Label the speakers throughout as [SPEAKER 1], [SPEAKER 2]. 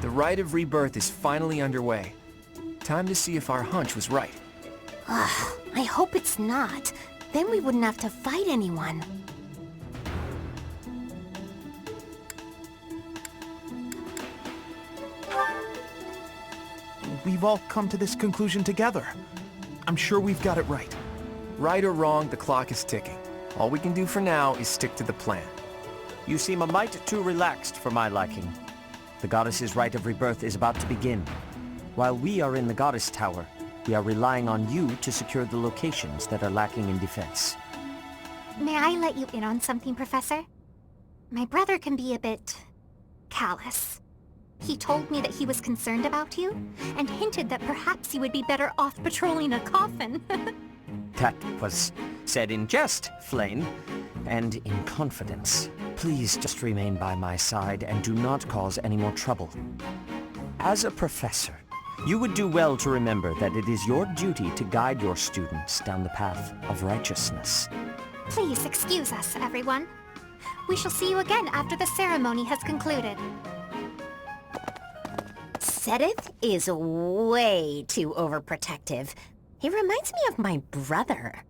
[SPEAKER 1] The rite of rebirth is finally underway. Time to see if our hunch was right.
[SPEAKER 2] I hope it's not. Then we wouldn't have to fight anyone.
[SPEAKER 3] We've all come to this conclusion together. I'm sure we've got it right.
[SPEAKER 1] Right or wrong, the clock is ticking. All we can do for now is stick to the plan.
[SPEAKER 4] You seem a mite too relaxed for my liking. The goddess's rite of rebirth is about to begin. While we are in the goddess tower, we are relying on you to secure the locations that are lacking in defense.
[SPEAKER 2] May I let you in on something, Professor? My brother can be a bit callous. He told me that he was concerned about you, and hinted that perhaps you would be better off patrolling a coffin.
[SPEAKER 4] That was said in jest, Flame, and in confidence. Please just remain by my side and do not cause any more trouble. As a professor, you would do well to remember that it is your duty to guide your students down the path of righteousness.
[SPEAKER 2] Please excuse us, everyone. We shall see you again after the ceremony has concluded. Sedith is way too overprotective. He reminds me of my brother.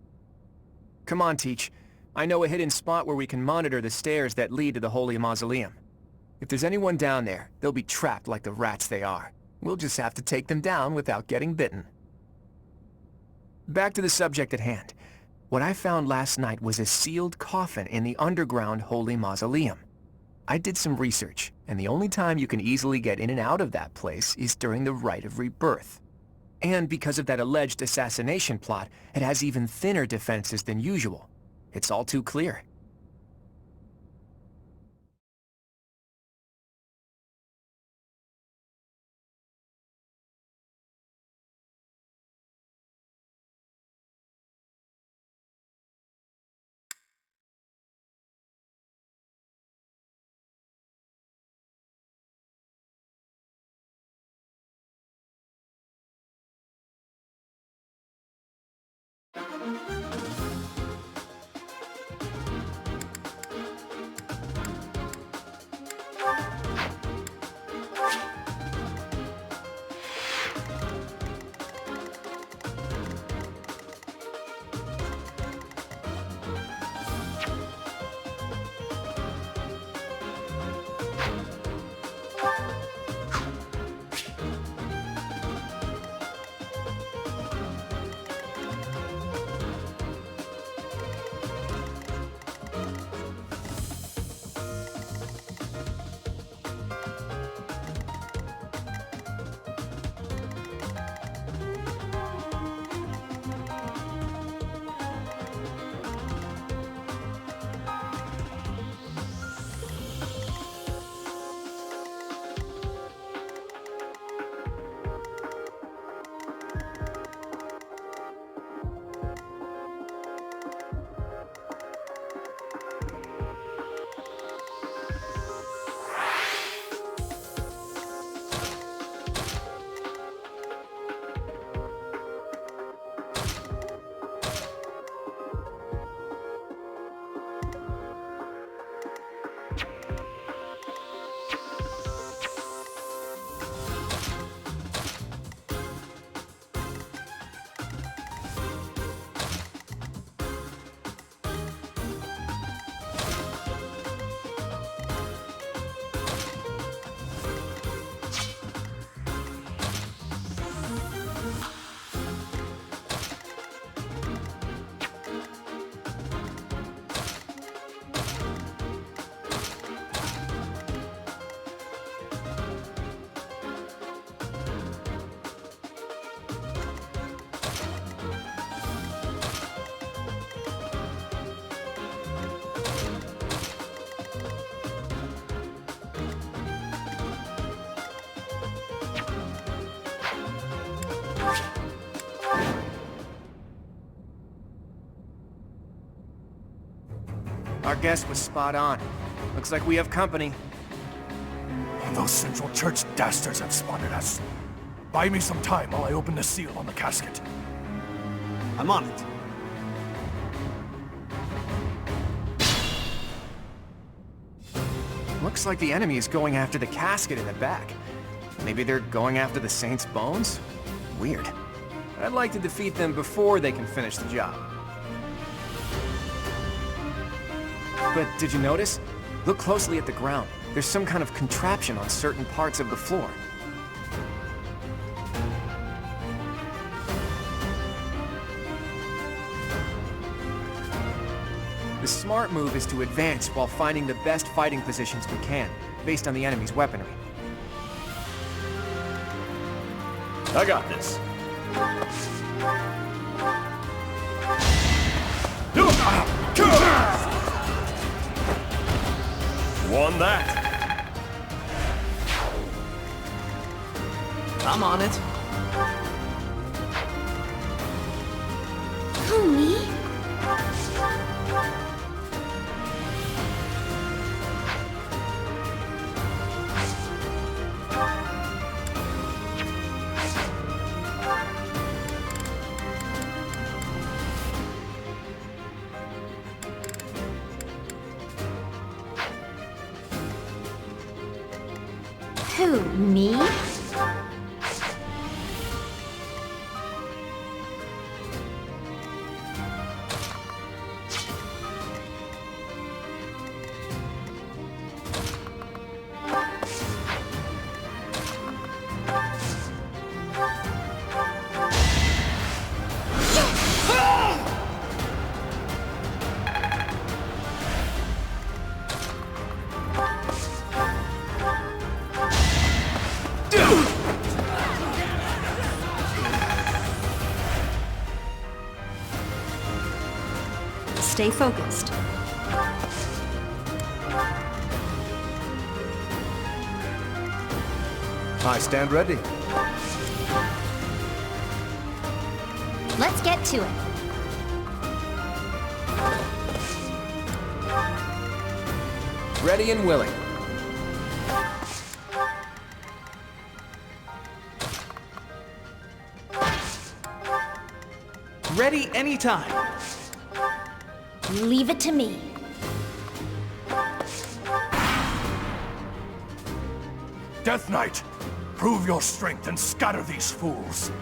[SPEAKER 1] Come on, Teach. I know a hidden spot where we can monitor the stairs that lead to the Holy Mausoleum. If there's anyone down there, they'll be trapped like the rats they are. We'll just have to take them down without getting bitten. Back to the subject at hand. What I found last night was a sealed coffin in the underground Holy Mausoleum. I did some research, and the only time you can easily get in and out of that place is during the Rite of Rebirth. And because of that alleged assassination plot, it has even thinner defenses than usual. It's all too clear. Our guess was spot on. Looks like we have company.
[SPEAKER 3] Those Central Church dastards have spotted us. Buy me some time while I open the seal on the casket.
[SPEAKER 5] I'm on it.
[SPEAKER 1] Looks like the enemy is going after the casket in the back. Maybe they're going after the Saint's bones? Weird. I'd like to defeat them before they can finish the job. But did you notice? Look closely at the ground. There's some kind of contraption on certain parts of the floor. The smart move is to advance while finding the best fighting positions we can, based on the enemy's weaponry.
[SPEAKER 5] I got this. Won that.
[SPEAKER 6] I'm on it.
[SPEAKER 2] Who, me? Who, me?
[SPEAKER 6] Stay focused.
[SPEAKER 3] I stand ready.
[SPEAKER 2] Let's get to it.
[SPEAKER 1] Ready and willing.
[SPEAKER 6] Ready anytime.
[SPEAKER 7] Leave it to me.
[SPEAKER 3] Death Knight, prove your strength and scatter these fools.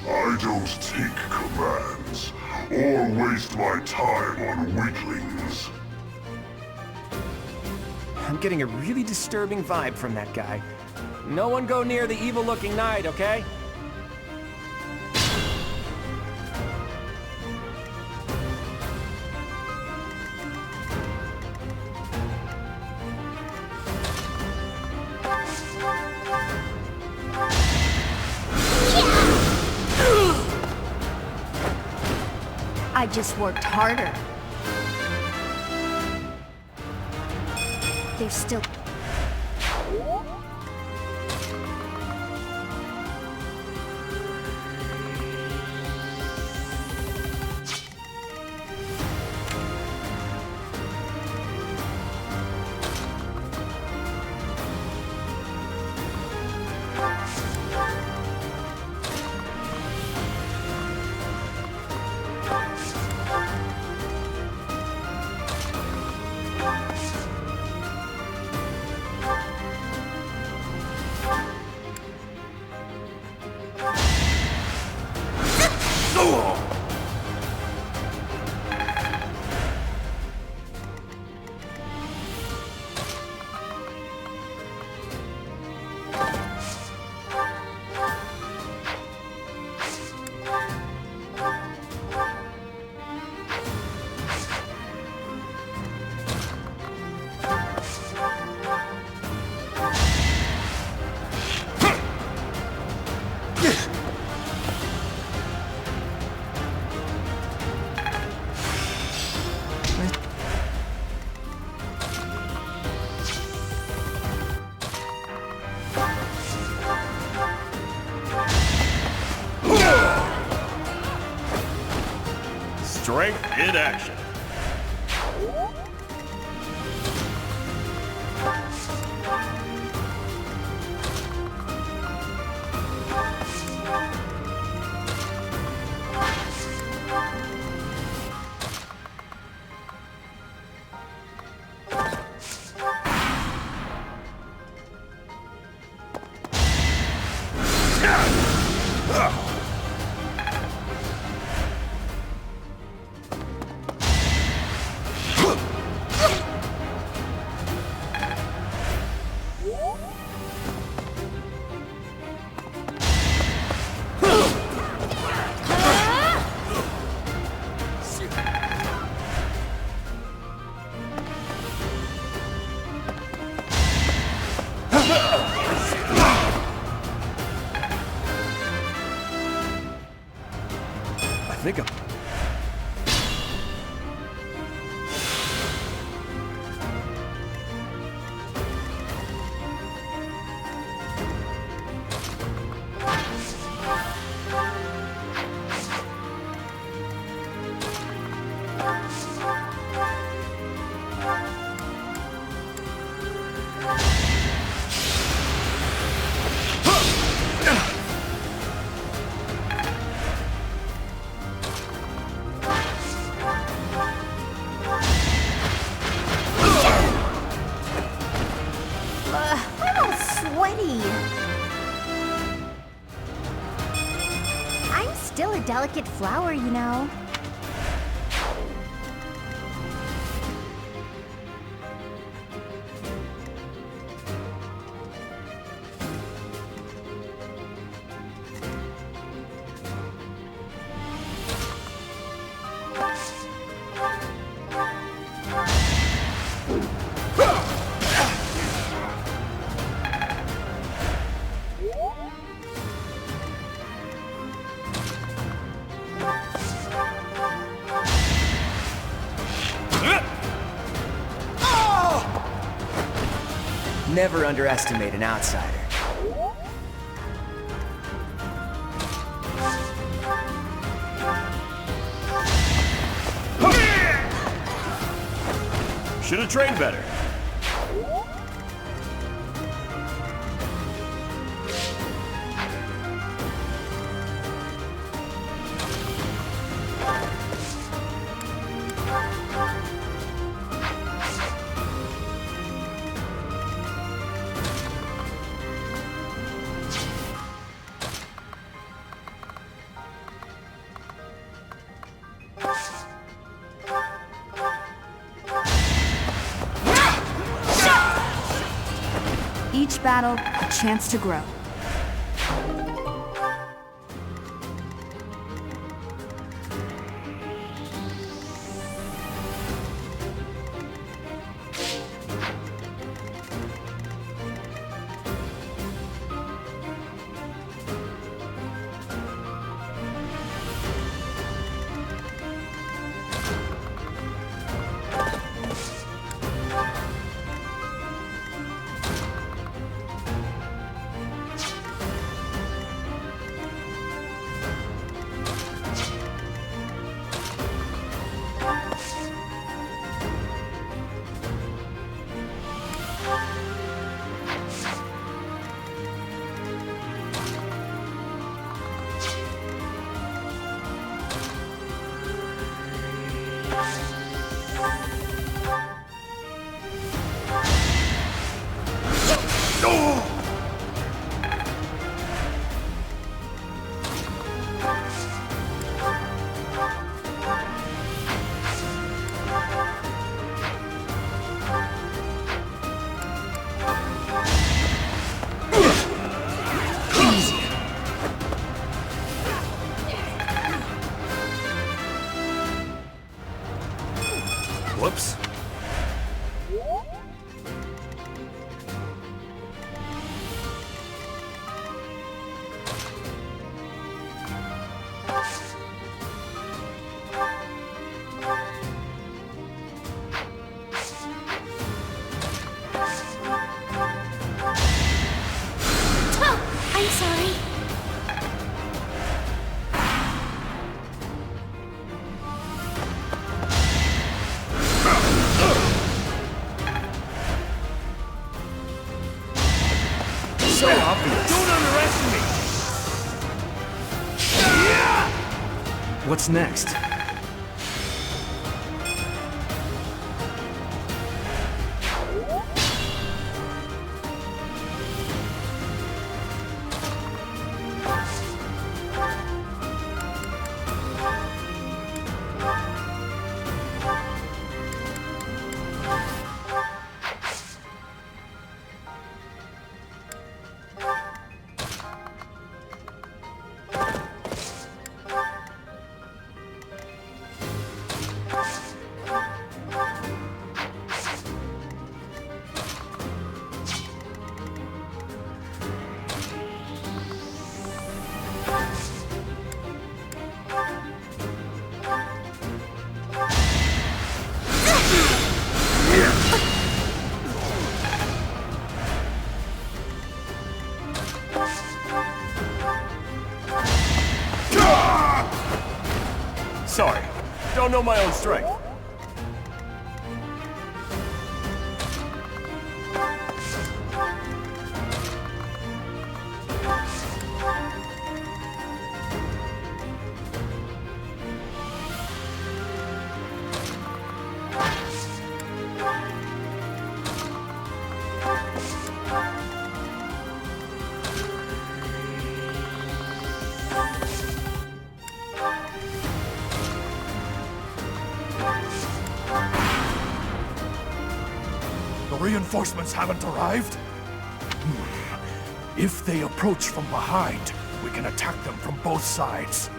[SPEAKER 8] I don't take commands, or waste my time on weaklings.
[SPEAKER 1] I'm getting a really disturbing vibe from that guy. No one go near the evil-looking knight, okay?
[SPEAKER 7] I just worked harder. There's still...
[SPEAKER 5] Strength in action.
[SPEAKER 1] I think I'm...
[SPEAKER 7] I'm all sweaty. I'm still a delicate flower, you know.
[SPEAKER 1] Never underestimate an outsider.
[SPEAKER 5] Should have trained better.
[SPEAKER 6] Each battle, a chance to grow.
[SPEAKER 5] Whoops.
[SPEAKER 2] I'm sorry.
[SPEAKER 5] So obvious. Don't underestimate.
[SPEAKER 3] What's next?
[SPEAKER 5] Sorry. Don't know my own strength.
[SPEAKER 3] The reinforcements haven't arrived? If they approach from behind, we can attack them from both sides.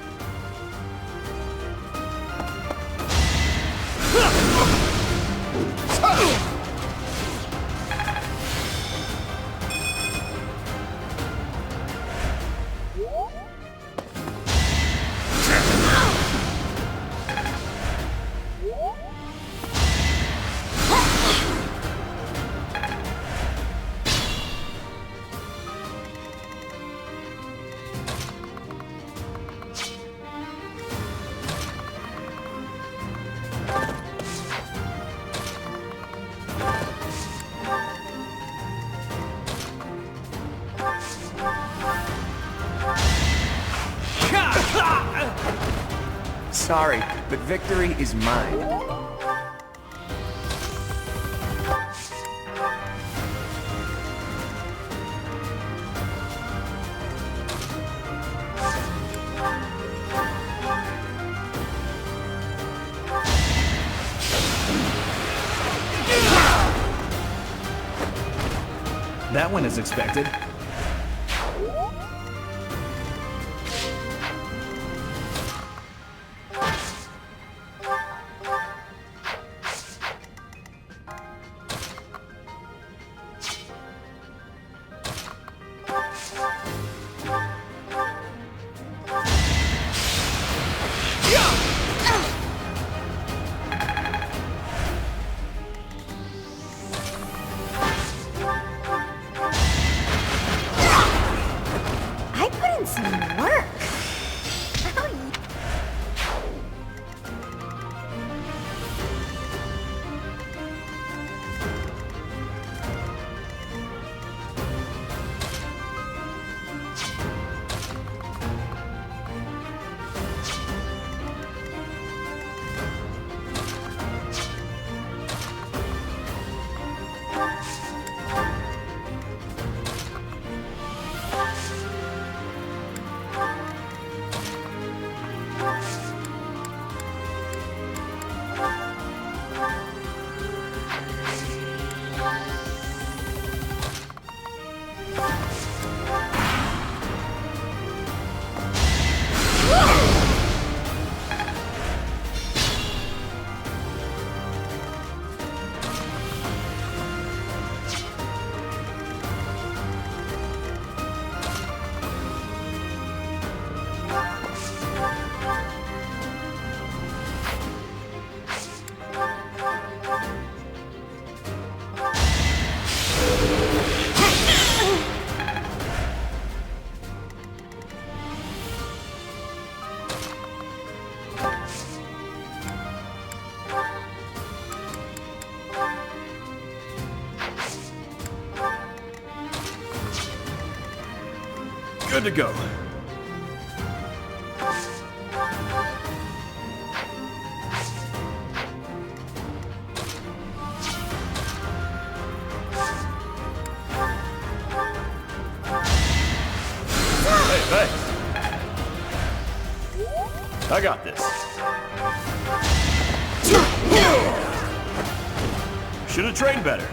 [SPEAKER 1] Sorry, but victory is mine.
[SPEAKER 3] That
[SPEAKER 5] that went as expected.
[SPEAKER 7] I put in some work.
[SPEAKER 5] Good to go. Hey, thanks. I got this. Should have trained better.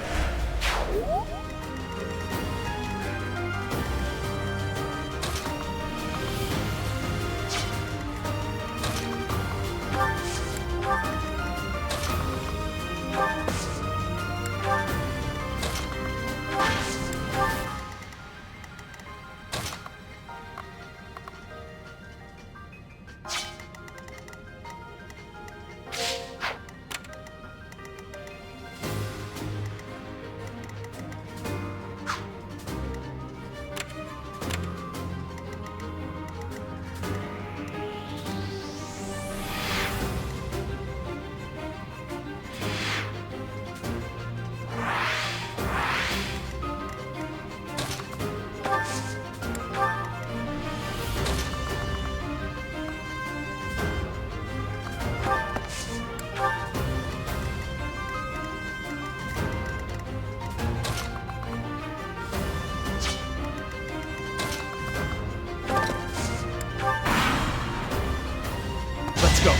[SPEAKER 5] Let's go.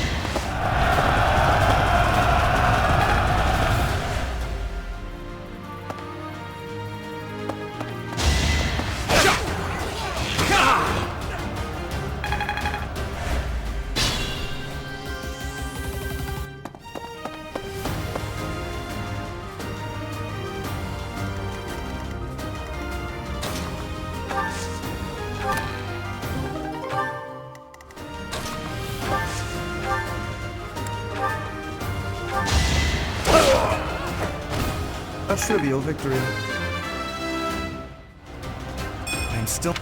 [SPEAKER 3] A trivial victory. I'm still...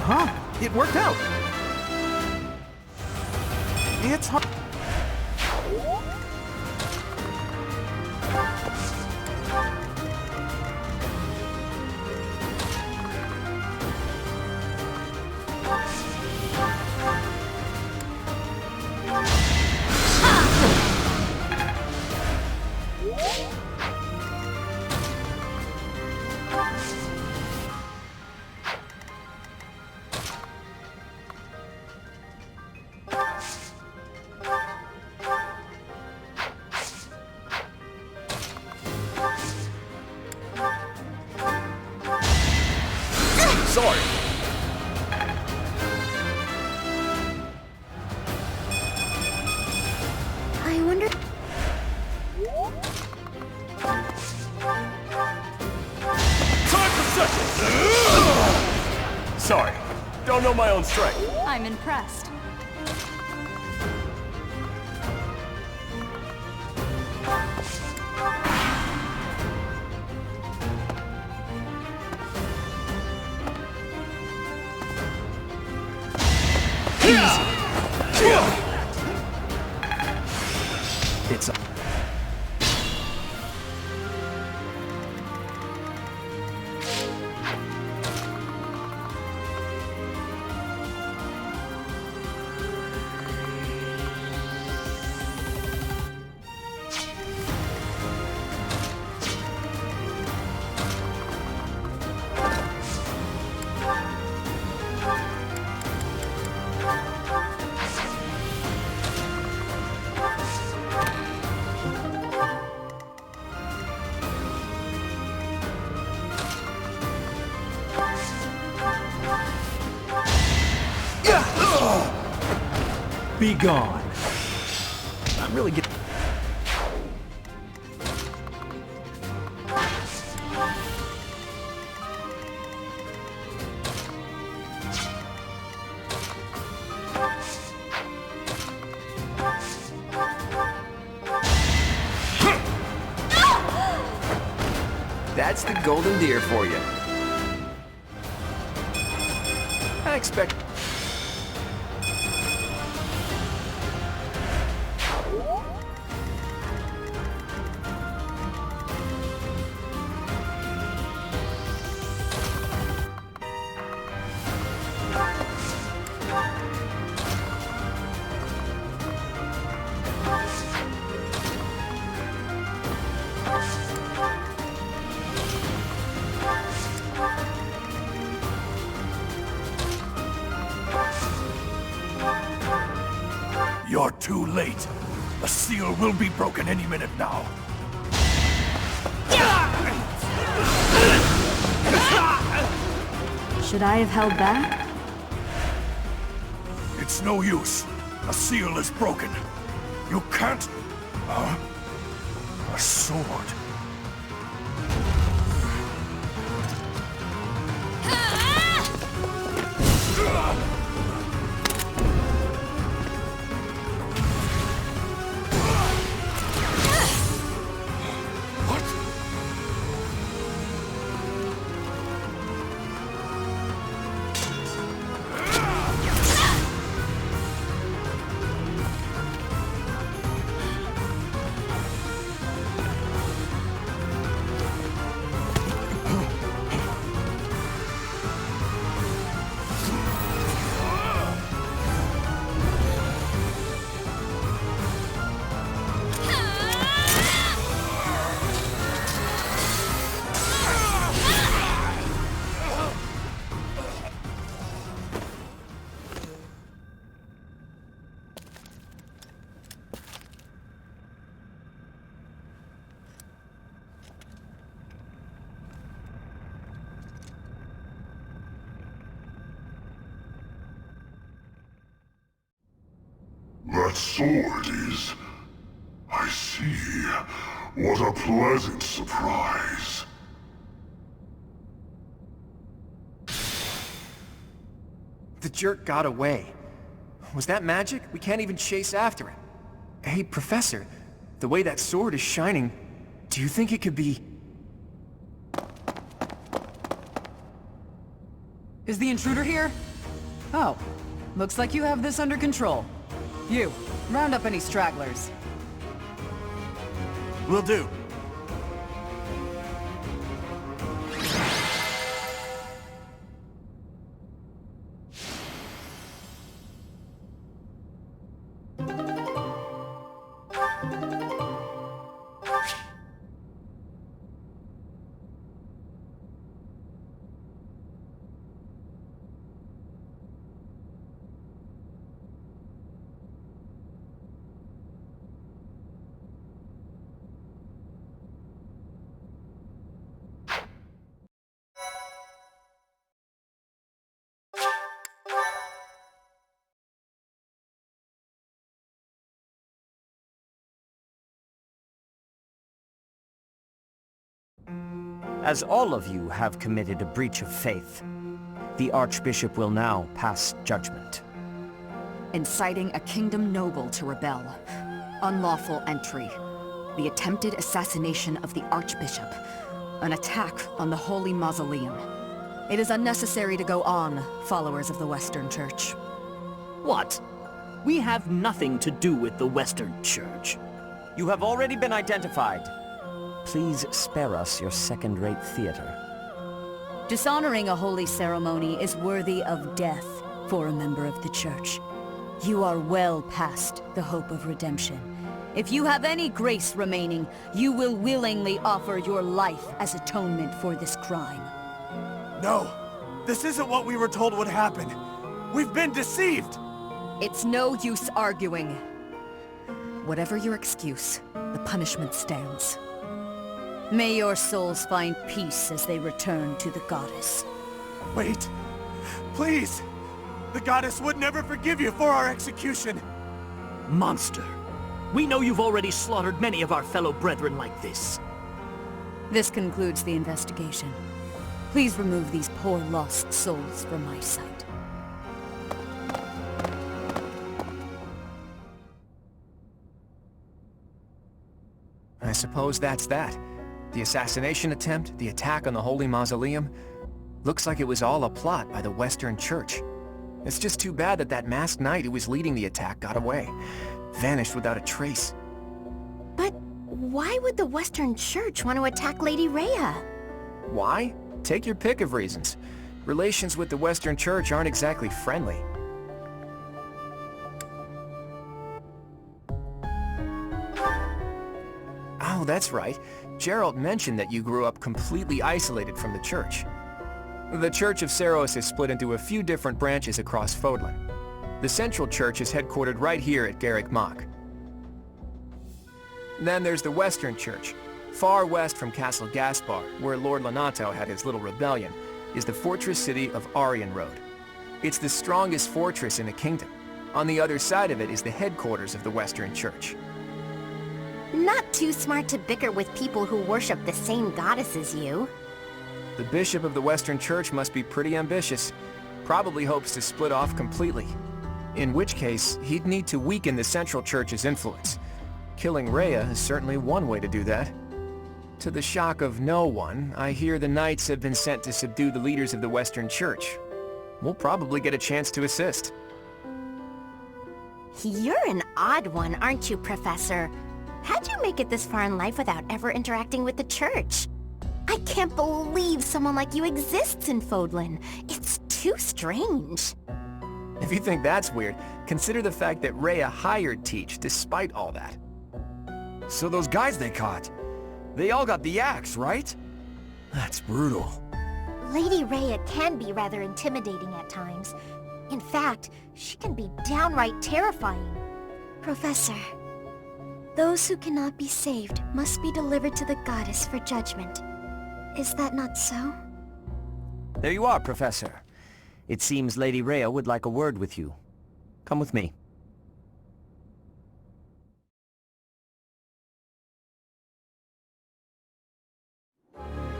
[SPEAKER 5] Huh? It worked out.
[SPEAKER 9] It's hard.
[SPEAKER 5] Sorry.
[SPEAKER 7] I wonder...
[SPEAKER 5] Time for seconds! Sorry. Don't know my own strength.
[SPEAKER 6] I'm impressed.
[SPEAKER 1] It's...
[SPEAKER 9] Be gone. I'm really getting...
[SPEAKER 1] That's the golden deer for you. I expect...
[SPEAKER 3] You're too late. The seal will be broken any minute now.
[SPEAKER 6] Should I have held back?
[SPEAKER 3] It's no use. The seal is broken. You can't... A sword.
[SPEAKER 8] That sword is... I see. What a pleasant surprise.
[SPEAKER 1] The jerk got away. Was that magic? We can't even chase after him. Hey, Professor, the way that sword is shining, do you think it could be...
[SPEAKER 10] Is the intruder here? Oh, looks like you have this under control.
[SPEAKER 6] You, round up any stragglers.
[SPEAKER 3] Will do.
[SPEAKER 4] As all of you have committed a breach of faith, the Archbishop will now pass judgment.
[SPEAKER 6] Inciting a kingdom noble to rebel. Unlawful entry. The attempted assassination of the Archbishop. An attack on the Holy Mausoleum. It is unnecessary to go on, followers of the Western Church.
[SPEAKER 9] What? We have nothing to do with the Western Church.
[SPEAKER 4] You have already been identified. Please spare us your second-rate theater.
[SPEAKER 6] Dishonoring a holy ceremony is worthy of death for a member of the Church. You are well past the hope of redemption. If you have any grace remaining, you will willingly offer your life as atonement for this crime.
[SPEAKER 3] No! This isn't what we were told would happen! We've been deceived!
[SPEAKER 6] It's no use arguing. Whatever your excuse, the punishment stands. May your souls find peace as they return to the goddess.
[SPEAKER 3] Wait! Please! The goddess would never forgive you for our execution!
[SPEAKER 9] Monster. We know you've already slaughtered many of our fellow brethren like this.
[SPEAKER 6] This concludes the investigation. Please remove these poor lost souls from my sight.
[SPEAKER 1] I suppose that's that. The assassination attempt, the attack on the Holy Mausoleum, looks like it was all a plot by the Western Church. It's just too bad that that masked knight who was leading the attack got away. Vanished without a trace.
[SPEAKER 7] But why would the Western Church want to attack Lady Rhea?
[SPEAKER 1] Why? Take your pick of reasons. Relations with the Western Church aren't exactly friendly. Oh, that's right. Gerald mentioned that you grew up completely isolated from the church. The Church of Seros is split into a few different branches across Fodlan. The Central Church is headquartered right here at Garrick Mach. Then there's the Western Church. Far west from Castle Gaspar, where Lord Lonato had his little rebellion, is the fortress city of Aryan Road. It's the strongest fortress in the kingdom. On the other side of it is the headquarters of the Western Church.
[SPEAKER 7] Not too smart to bicker with people who worship the same goddess as you.
[SPEAKER 1] The bishop of the Western Church must be pretty ambitious. Probably hopes to split off completely. In which case, he'd need to weaken the Central Church's influence. Killing Rhea is certainly one way to do that. To the shock of no one, I hear the knights have been sent to subdue the leaders of the Western Church. We'll probably get a chance to assist.
[SPEAKER 7] You're an odd one, aren't you, Professor? How'd you make it this far in life without ever interacting with the church? I can't believe someone like you exists in Fodlan. It's too strange.
[SPEAKER 1] If you think that's weird, consider the fact that Rhea hired Teach despite all that.
[SPEAKER 5] So those guys they caught, they all got the axe, right? That's brutal.
[SPEAKER 7] Lady Rhea can be rather intimidating at times. In fact, she can be downright terrifying. Professor, those who cannot be saved must be delivered to the goddess for judgment. Is that not so?
[SPEAKER 4] There you are, Professor. It seems Lady Rhea would like a word with you. Come with me.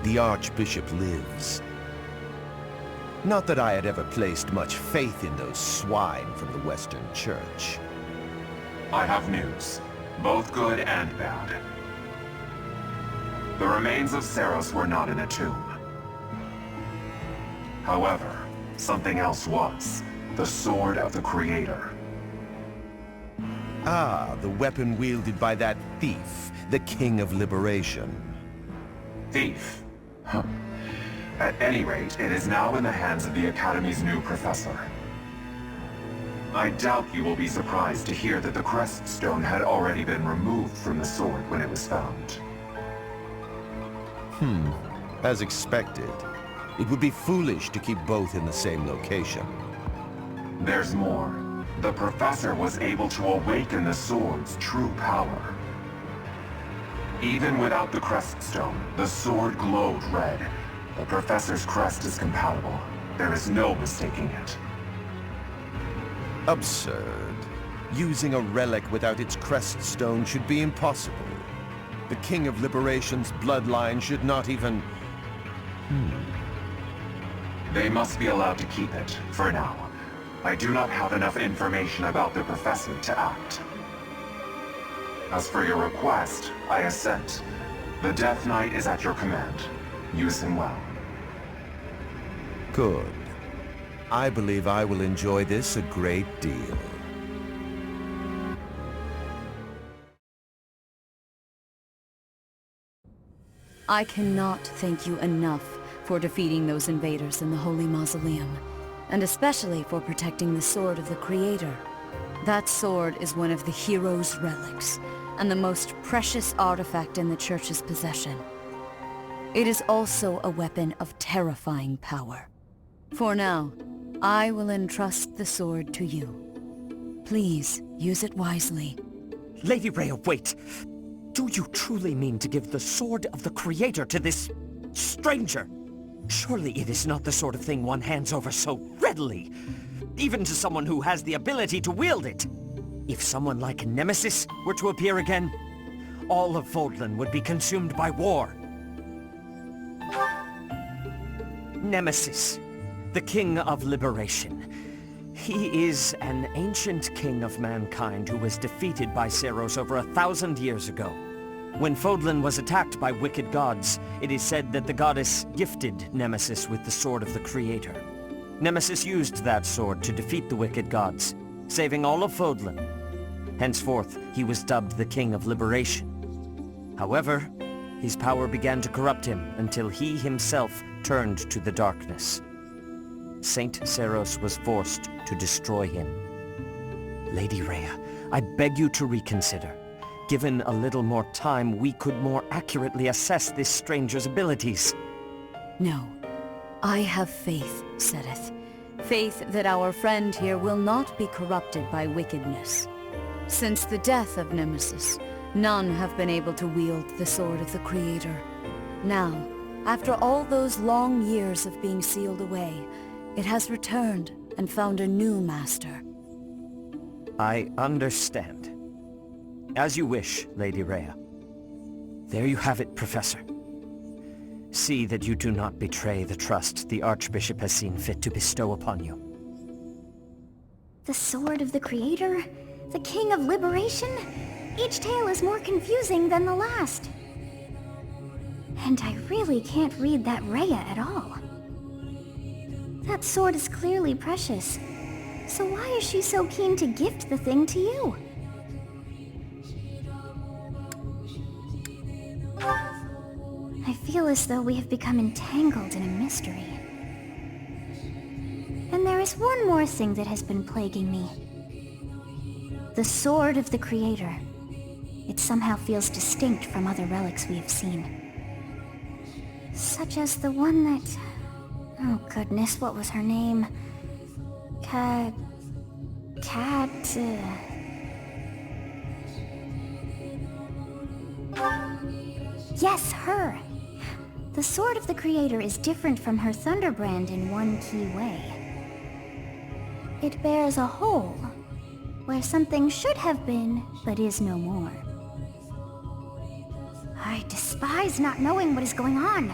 [SPEAKER 10] The Archbishop lives. Not that I had ever placed much faith in those swine from the Western Church.
[SPEAKER 11] I have news, both good and bad. The remains of Seros were not in a tomb. However, something else was. The Sword of the Creator.
[SPEAKER 10] Ah, the weapon wielded by that thief, the King of Liberation.
[SPEAKER 11] Thief? Huh. At any rate, it is now in the hands of the Academy's new professor. I doubt you will be surprised to hear that the crest stone had already been removed from the sword when it was found.
[SPEAKER 10] As expected. It would be foolish to keep both in the same location.
[SPEAKER 11] There's more. The professor was able to awaken the sword's true power. Even without the crest stone, the sword glowed red. The professor's crest is compatible. There is no mistaking it.
[SPEAKER 10] Absurd. Using a relic without its crest stone should be impossible. The King of Liberation's bloodline should not even...
[SPEAKER 11] They must be allowed to keep it, for now. I do not have enough information about the professor to act. As for your request, I assent. The Death Knight is at your command. Use him well.
[SPEAKER 10] Good. I believe I will enjoy this a great deal.
[SPEAKER 6] I cannot thank you enough for defeating those invaders in the Holy Mausoleum, and especially for protecting the Sword of the Creator. That sword is one of the hero's relics, and the most precious artifact in the Church's possession. It is also a weapon of terrifying power. For now, I will entrust the sword to you. Please, use it wisely.
[SPEAKER 4] Lady Rhea, wait! Do you truly mean to give the Sword of the Creator to this stranger? Surely it is not the sort of thing one hands over so readily, even to someone who has the ability to wield it. If someone like Nemesis were to appear again, all of Fodlan would be consumed by war. Nemesis, the King of Liberation. He is an ancient king of mankind who was defeated by Seiros over 1,000 years ago. When Fodlan was attacked by wicked gods, it is said that the goddess gifted Nemesis with the Sword of the Creator. Nemesis used that sword to defeat the wicked gods, saving all of Fodlan. Henceforth, he was dubbed the King of Liberation. However, his power began to corrupt him until he himself turned to the darkness. Saint Seiros was forced to destroy him. Lady Rhea, I beg you to reconsider. Given a little more time, we could more accurately assess this stranger's abilities.
[SPEAKER 6] No. I have faith, Seteth. Faith that our friend here will not be corrupted by wickedness. Since the death of Nemesis, none have been able to wield the Sword of the Creator. Now, after all those long years of being sealed away, it has returned and found a new master.
[SPEAKER 4] I understand. As you wish, Lady Rhea. There you have it, Professor. See that you do not betray the trust the Archbishop has seen fit to bestow upon you.
[SPEAKER 2] The Sword of the Creator? The King of Liberation? Each tale is more confusing than the last. And I really can't read that Rhea at all. That sword is clearly precious. So why is she so keen to gift the thing to you? I feel as though we have become entangled in a mystery. And there is one more thing that has been plaguing me. The Sword of the Creator. It somehow feels distinct from other relics we have seen. Such as the one that... Oh goodness, what was her name? Yes, her! The Sword of the Creator is different from her Thunderbrand in one key way. It bears a hole, where something should have been, but is no more. I despise not knowing what is going on.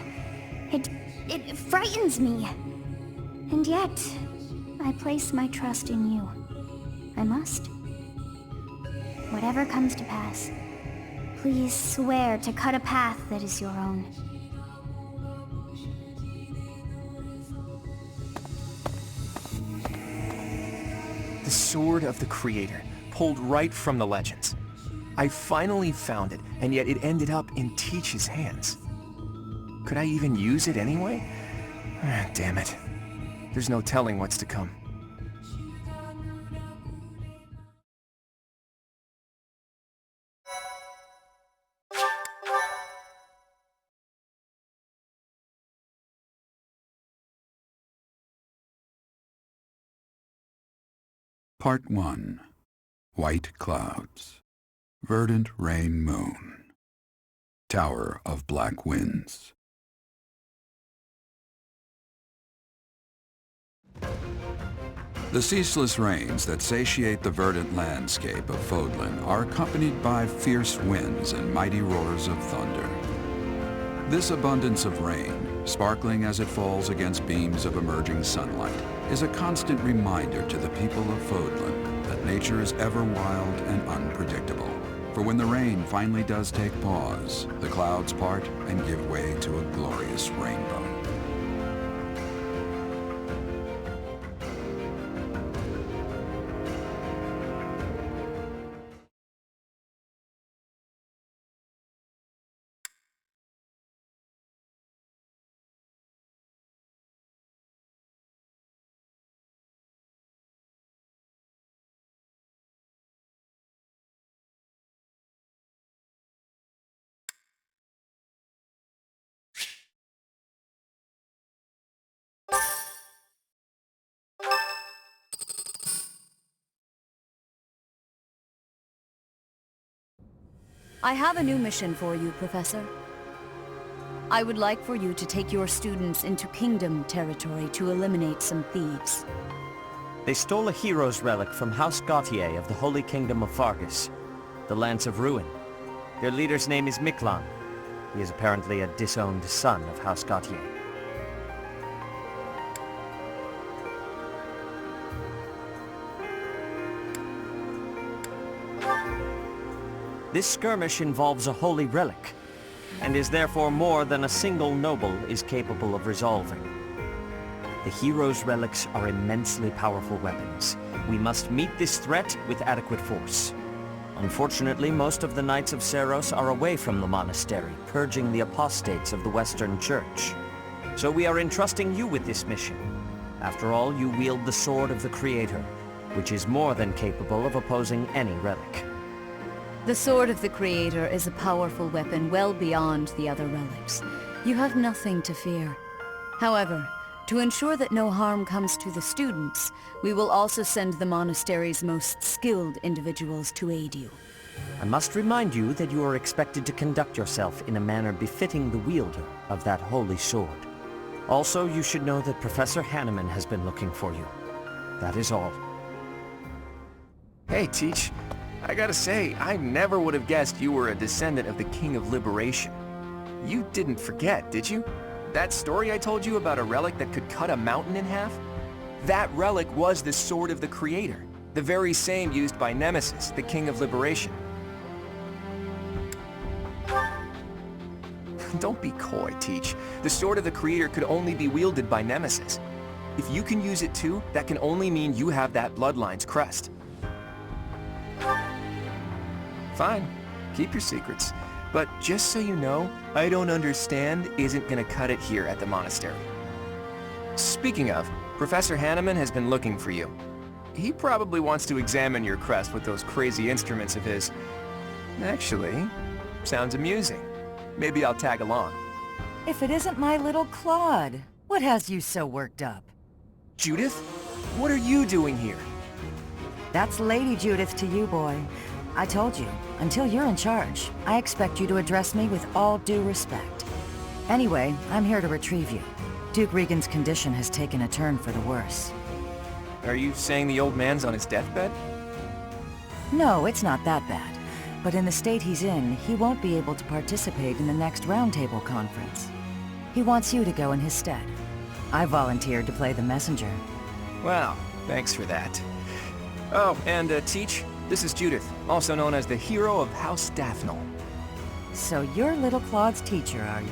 [SPEAKER 2] It frightens me. And yet, I place my trust in you. I must. Whatever comes to pass, please swear to cut a path that is your own.
[SPEAKER 1] The Sword of the Creator, pulled right from the legends. I finally found it, and yet it ended up in Teach's hands. Could I even use it anyway? Damn it. There's no telling what's to come.
[SPEAKER 12] Part 1. White Clouds. Verdant Rain Moon. Tower of Black Winds. The ceaseless rains that satiate the verdant landscape of Fodlan are accompanied by fierce winds and mighty roars of thunder. This abundance of rain, sparkling as it falls against beams of emerging sunlight, is a constant reminder to the people of Fodlan that nature is ever wild and unpredictable. For when the rain finally does take pause, the clouds part and give way to a glorious rainbow.
[SPEAKER 6] I have a new mission for you, Professor. I would like for you to take your students into Kingdom territory to eliminate some thieves.
[SPEAKER 4] They stole a hero's relic from House Gautier of the Holy Kingdom of Fargus, the Lance of Ruin. Their leader's name is Miklan. He is apparently a disowned son of House Gautier. This skirmish involves a holy relic, and is therefore more than a single noble is capable of resolving. The hero's relics are immensely powerful weapons. We must meet this threat with adequate force. Unfortunately, most of the Knights of Seiros are away from the monastery, purging the apostates of the Western Church. So we are entrusting you with this mission. After all, you wield the Sword of the Creator, which is more than capable of opposing any relic.
[SPEAKER 6] The Sword of the Creator is a powerful weapon well beyond the other relics. You have nothing to fear. However, to ensure that no harm comes to the students, we will also send the monastery's most skilled individuals to aid you.
[SPEAKER 4] I must remind you that you are expected to conduct yourself in a manner befitting the wielder of that holy sword. Also, you should know that Professor Hanneman has been looking for you. That is all.
[SPEAKER 1] Hey, Teach. I gotta say, I never would have guessed you were a descendant of the King of Liberation. You didn't forget, did you? That story I told you about a relic that could cut a mountain in half? That relic was the Sword of the Creator, the very same used by Nemesis, the King of Liberation. Don't be coy, Teach. The Sword of the Creator could only be wielded by Nemesis. If you can use it too, that can only mean you have that bloodline's crest. Fine, keep your secrets. But just so you know, I don't understand isn't gonna cut it here at the monastery. Speaking of, Professor Hanneman has been looking for you. He probably wants to examine your crest with those crazy instruments of his. Actually, sounds amusing. Maybe I'll tag along.
[SPEAKER 13] If it isn't my little Claude, what has you so worked up?
[SPEAKER 1] Judith? What are you doing here?
[SPEAKER 13] That's Lady Judith to you, boy. I told you, until you're in charge, I expect you to address me with all due respect. Anyway, I'm here to retrieve you. Duke Regan's condition has taken a turn for the worse.
[SPEAKER 1] Are you saying the old man's on his deathbed?
[SPEAKER 13] No, it's not that bad. But in the state he's in, he won't be able to participate in the next Roundtable conference. He wants you to go in his stead. I volunteered to play the messenger.
[SPEAKER 1] Well, thanks for that. Oh, and Teach, this is Judith, also known as the hero of House Daphnel.
[SPEAKER 13] So you're little Claude's teacher, are you?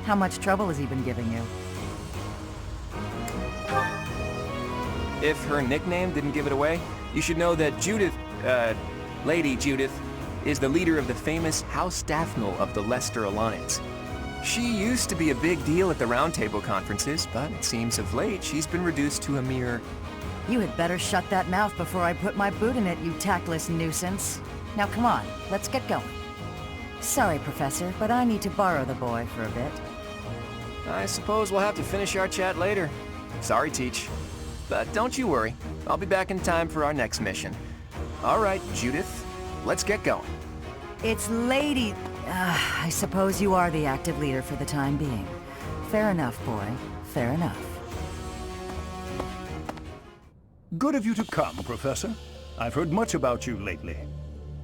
[SPEAKER 13] How much trouble has he been giving you?
[SPEAKER 1] If her nickname didn't give it away, you should know that Judith... Lady Judith is the leader of the famous House Daphne of the Leicester Alliance. She used to be a big deal at the Round Table conferences, but it seems of late she's been reduced to a mere...
[SPEAKER 13] You had better shut that mouth before I put my boot in it, you tactless nuisance. Now come on, let's get going. Sorry, Professor, but I need to borrow the boy for a bit.
[SPEAKER 1] I suppose we'll have to finish our chat later. Sorry, Teach. But don't you worry. I'll be back in time for our next mission. All right, Judith, let's get going.
[SPEAKER 13] It's Lady... I suppose you are the active leader for the time being. Fair enough, boy. Fair enough.
[SPEAKER 3] Good of you to come, Professor. I've heard much about you lately.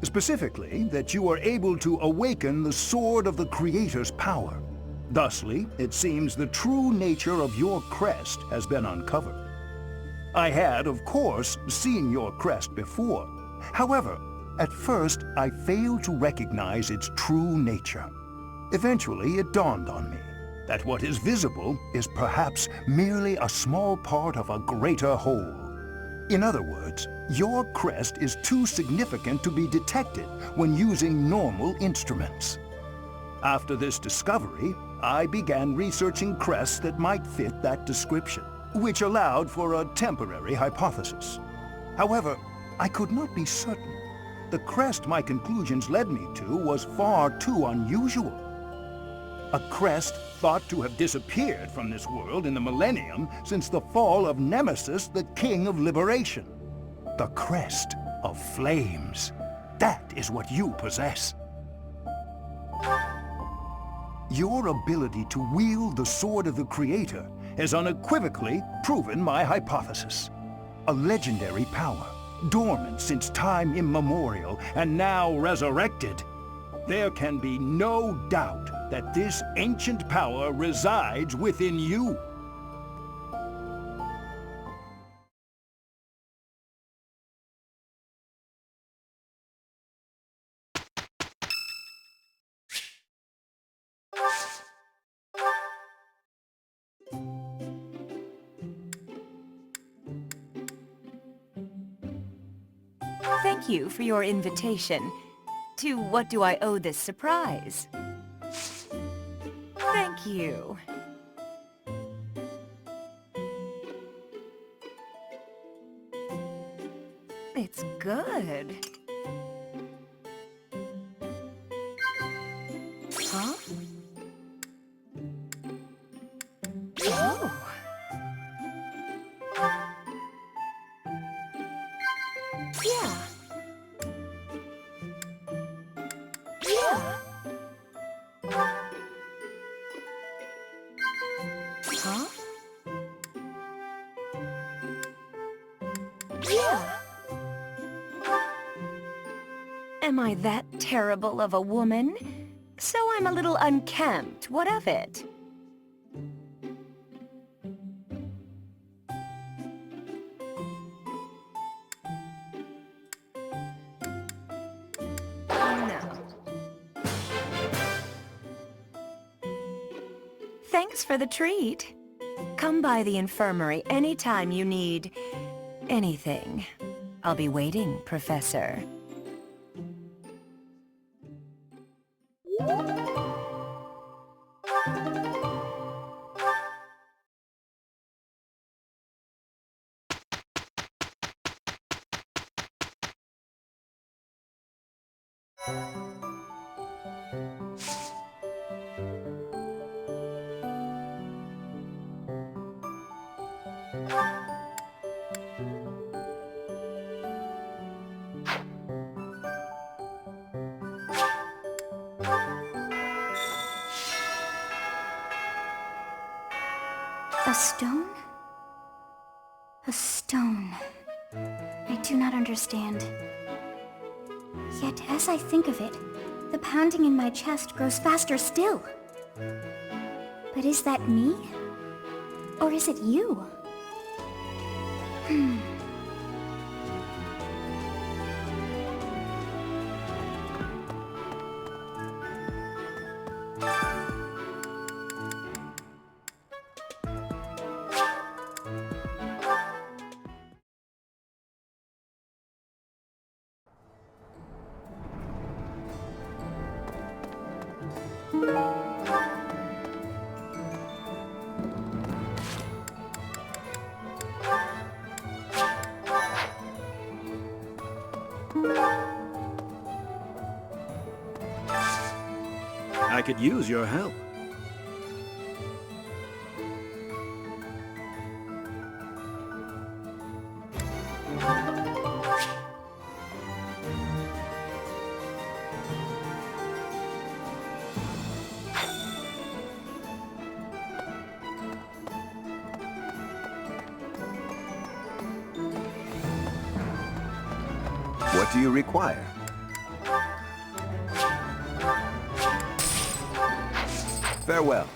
[SPEAKER 3] Specifically, that you are able to awaken the Sword of the Creator's power. Thusly, it seems the true nature of your crest has been uncovered. I had, of course, seen your crest before. However, at first, I failed to recognize its true nature. Eventually, it dawned on me that what is visible is perhaps merely a small part of a greater whole. In other words, your crest is too significant to be detected when using normal instruments. After this discovery, I began researching crests that might fit that description, which allowed for a temporary hypothesis. However, I could not be certain. The crest my conclusions led me to was far too unusual. A crest thought to have disappeared from this world in the millennium since the fall of Nemesis, the King of Liberation. The crest of flames. That is what you possess. Your ability to wield the Sword of the Creator has unequivocally proven my hypothesis. A legendary power, dormant since time immemorial and now resurrected. There can be no doubt that this ancient power resides within you.
[SPEAKER 14] Thank you for your invitation. To what do I owe this surprise? Thank you. It's good. Huh? Oh. Yeah. Yeah. Huh? Yeah. Am I that terrible of a woman? So I'm a little unkempt. What of it? No. Thanks for the treat. Come by the infirmary anytime you need anything. I'll be waiting, Professor.
[SPEAKER 2] A stone? A stone. I do not understand. Yet, as I think of it, the pounding in my chest grows faster still. But is that me? Or is it you?
[SPEAKER 9] could use your help.
[SPEAKER 10] What do you require? Farewell.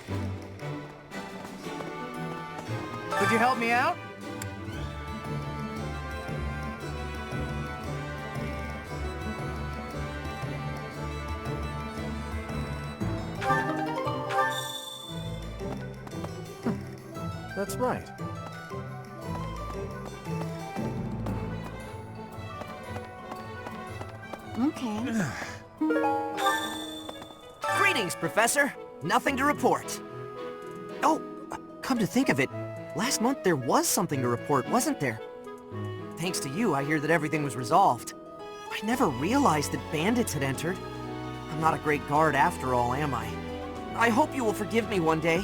[SPEAKER 1] Could you help me out? That's right.
[SPEAKER 2] Okay.
[SPEAKER 15] Greetings, Professor. Nothing to report. Oh, come to think of it, last month there was something to report, wasn't there? Thanks to you, I hear that everything was resolved. I never realized that bandits had entered. I'm not a great guard after all, am I? I hope you will forgive me one day.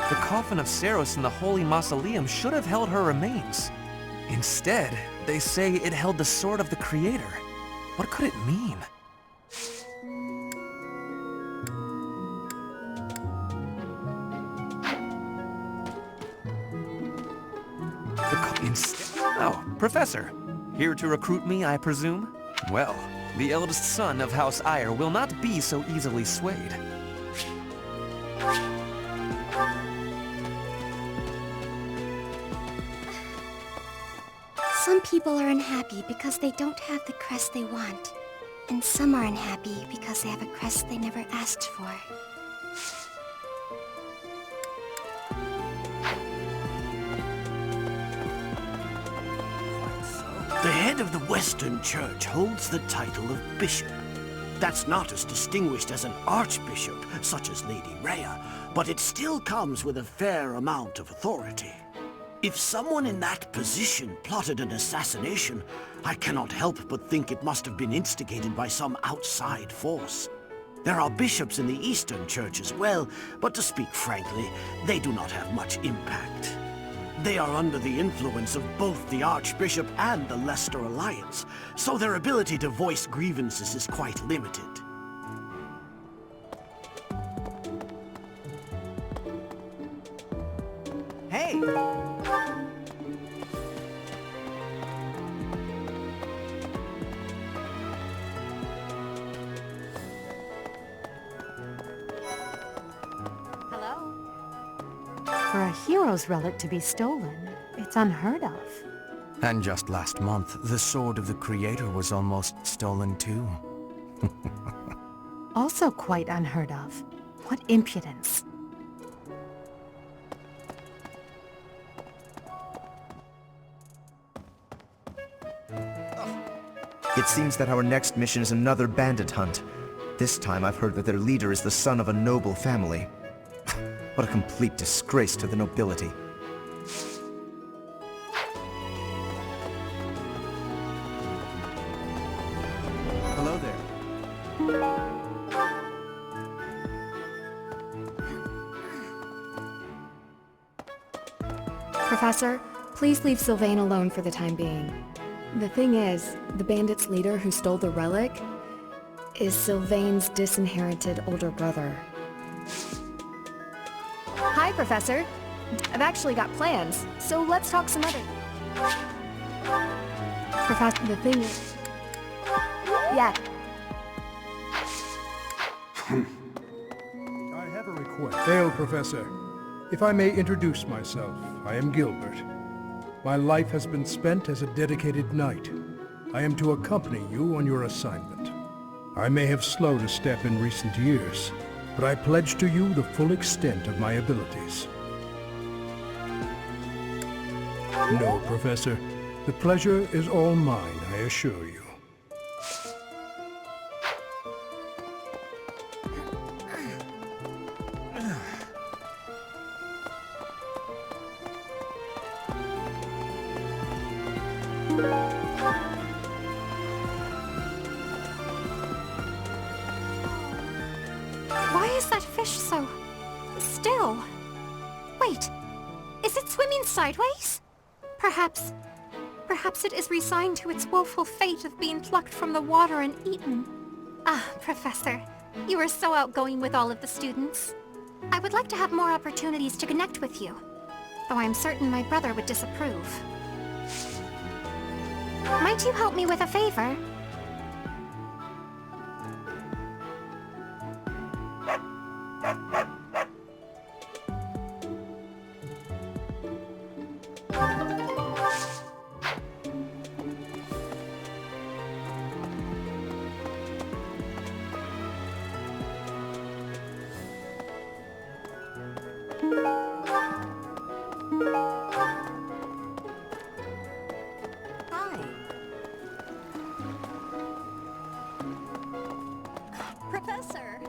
[SPEAKER 16] The coffin of Saros in the Holy Mausoleum should have held her remains. Instead, they say it held the sword of the Creator. What could it mean? Oh, Professor. Here to recruit me, I presume? Well, the eldest son of House Eyre will not be so easily swayed.
[SPEAKER 7] Some people are unhappy because they don't have the crest they want. And some are unhappy because they have a crest they never asked for.
[SPEAKER 9] The head of the Western Church holds the title of bishop. That's not as distinguished as an archbishop, such as Lady Rhea, but it still comes with a fair amount of authority. If someone in that position plotted an assassination, I cannot help but think it must have been instigated by some outside force. There are bishops in the Eastern Church as well, but to speak frankly, they do not have much impact. They are under the influence of both the Archbishop and the Leicester Alliance, so their ability to voice grievances is quite limited.
[SPEAKER 15] Hey!
[SPEAKER 17] For a hero's relic to be stolen, it's unheard of.
[SPEAKER 4] And just last month, the sword of the Creator was almost stolen too.
[SPEAKER 17] Also quite unheard of. What impudence.
[SPEAKER 18] It seems that our next mission is another bandit hunt. This time I've heard that their leader is the son of a noble family. What a complete disgrace to the nobility.
[SPEAKER 1] Hello there.
[SPEAKER 19] Professor, please leave Sylvain alone for the time being. The thing is, the bandit's leader who stole the relic is Sylvain's disinherited older brother. Hi, Professor. I've actually got plans, so let's talk some other... Professor, the thing is... Yeah.
[SPEAKER 3] I have a request. Hail, Professor. If I may introduce myself, I am Gilbert. My life has been spent as a dedicated knight. I am to accompany you on your assignment. I may have slowed a step in recent years, but I pledge to you the full extent of my abilities. No, Professor. The pleasure is all mine, I assure you.
[SPEAKER 2] Why is that fish so still? Wait, is it swimming sideways? Perhaps it is resigned to its woeful fate of being plucked from the water and eaten. Ah, Professor, you are so outgoing with all of the students. I would like to have more opportunities to connect with you, though I am certain my brother would disapprove. Might you help me with a favor? Professor!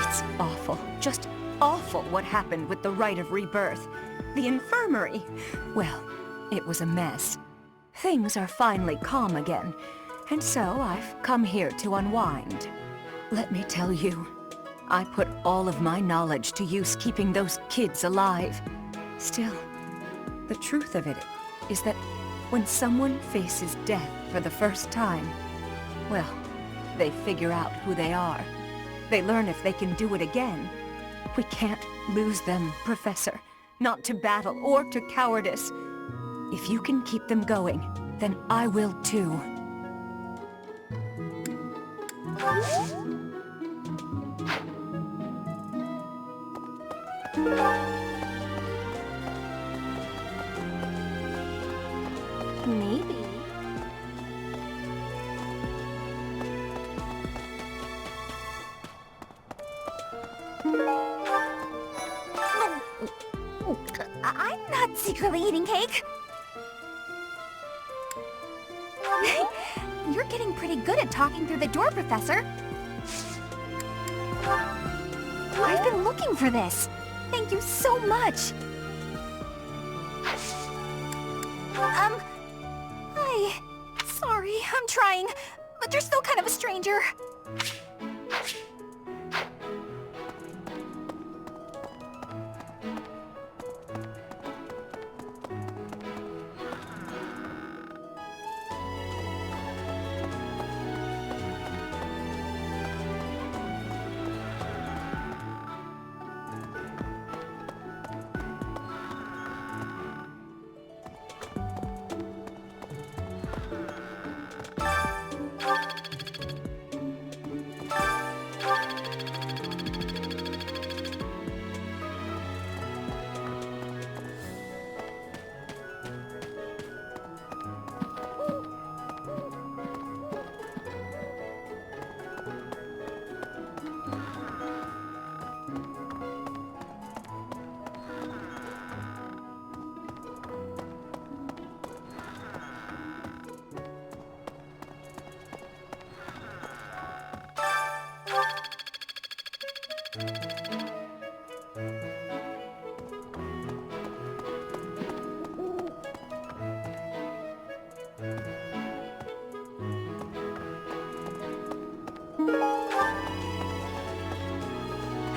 [SPEAKER 14] It's awful, just awful what happened with the rite of rebirth. The infirmary. Well, it was a mess. Things are finally calm again, and so I've come here to unwind. Let me tell you, I put all of my knowledge to use keeping those kids alive. Still, the truth of it is that when someone faces death for the first time, well, they figure out who they are. They learn if they can do it again. We can't lose them, Professor. Not to battle or to cowardice. If you can keep them going, then I will too.
[SPEAKER 2] Maybe.
[SPEAKER 7] I'm not secretly eating cake.
[SPEAKER 2] You're getting pretty good at talking through the door, Professor. I've been looking for this. Thank you so much. Hi. Sorry, I'm trying, but you're still kind of a stranger.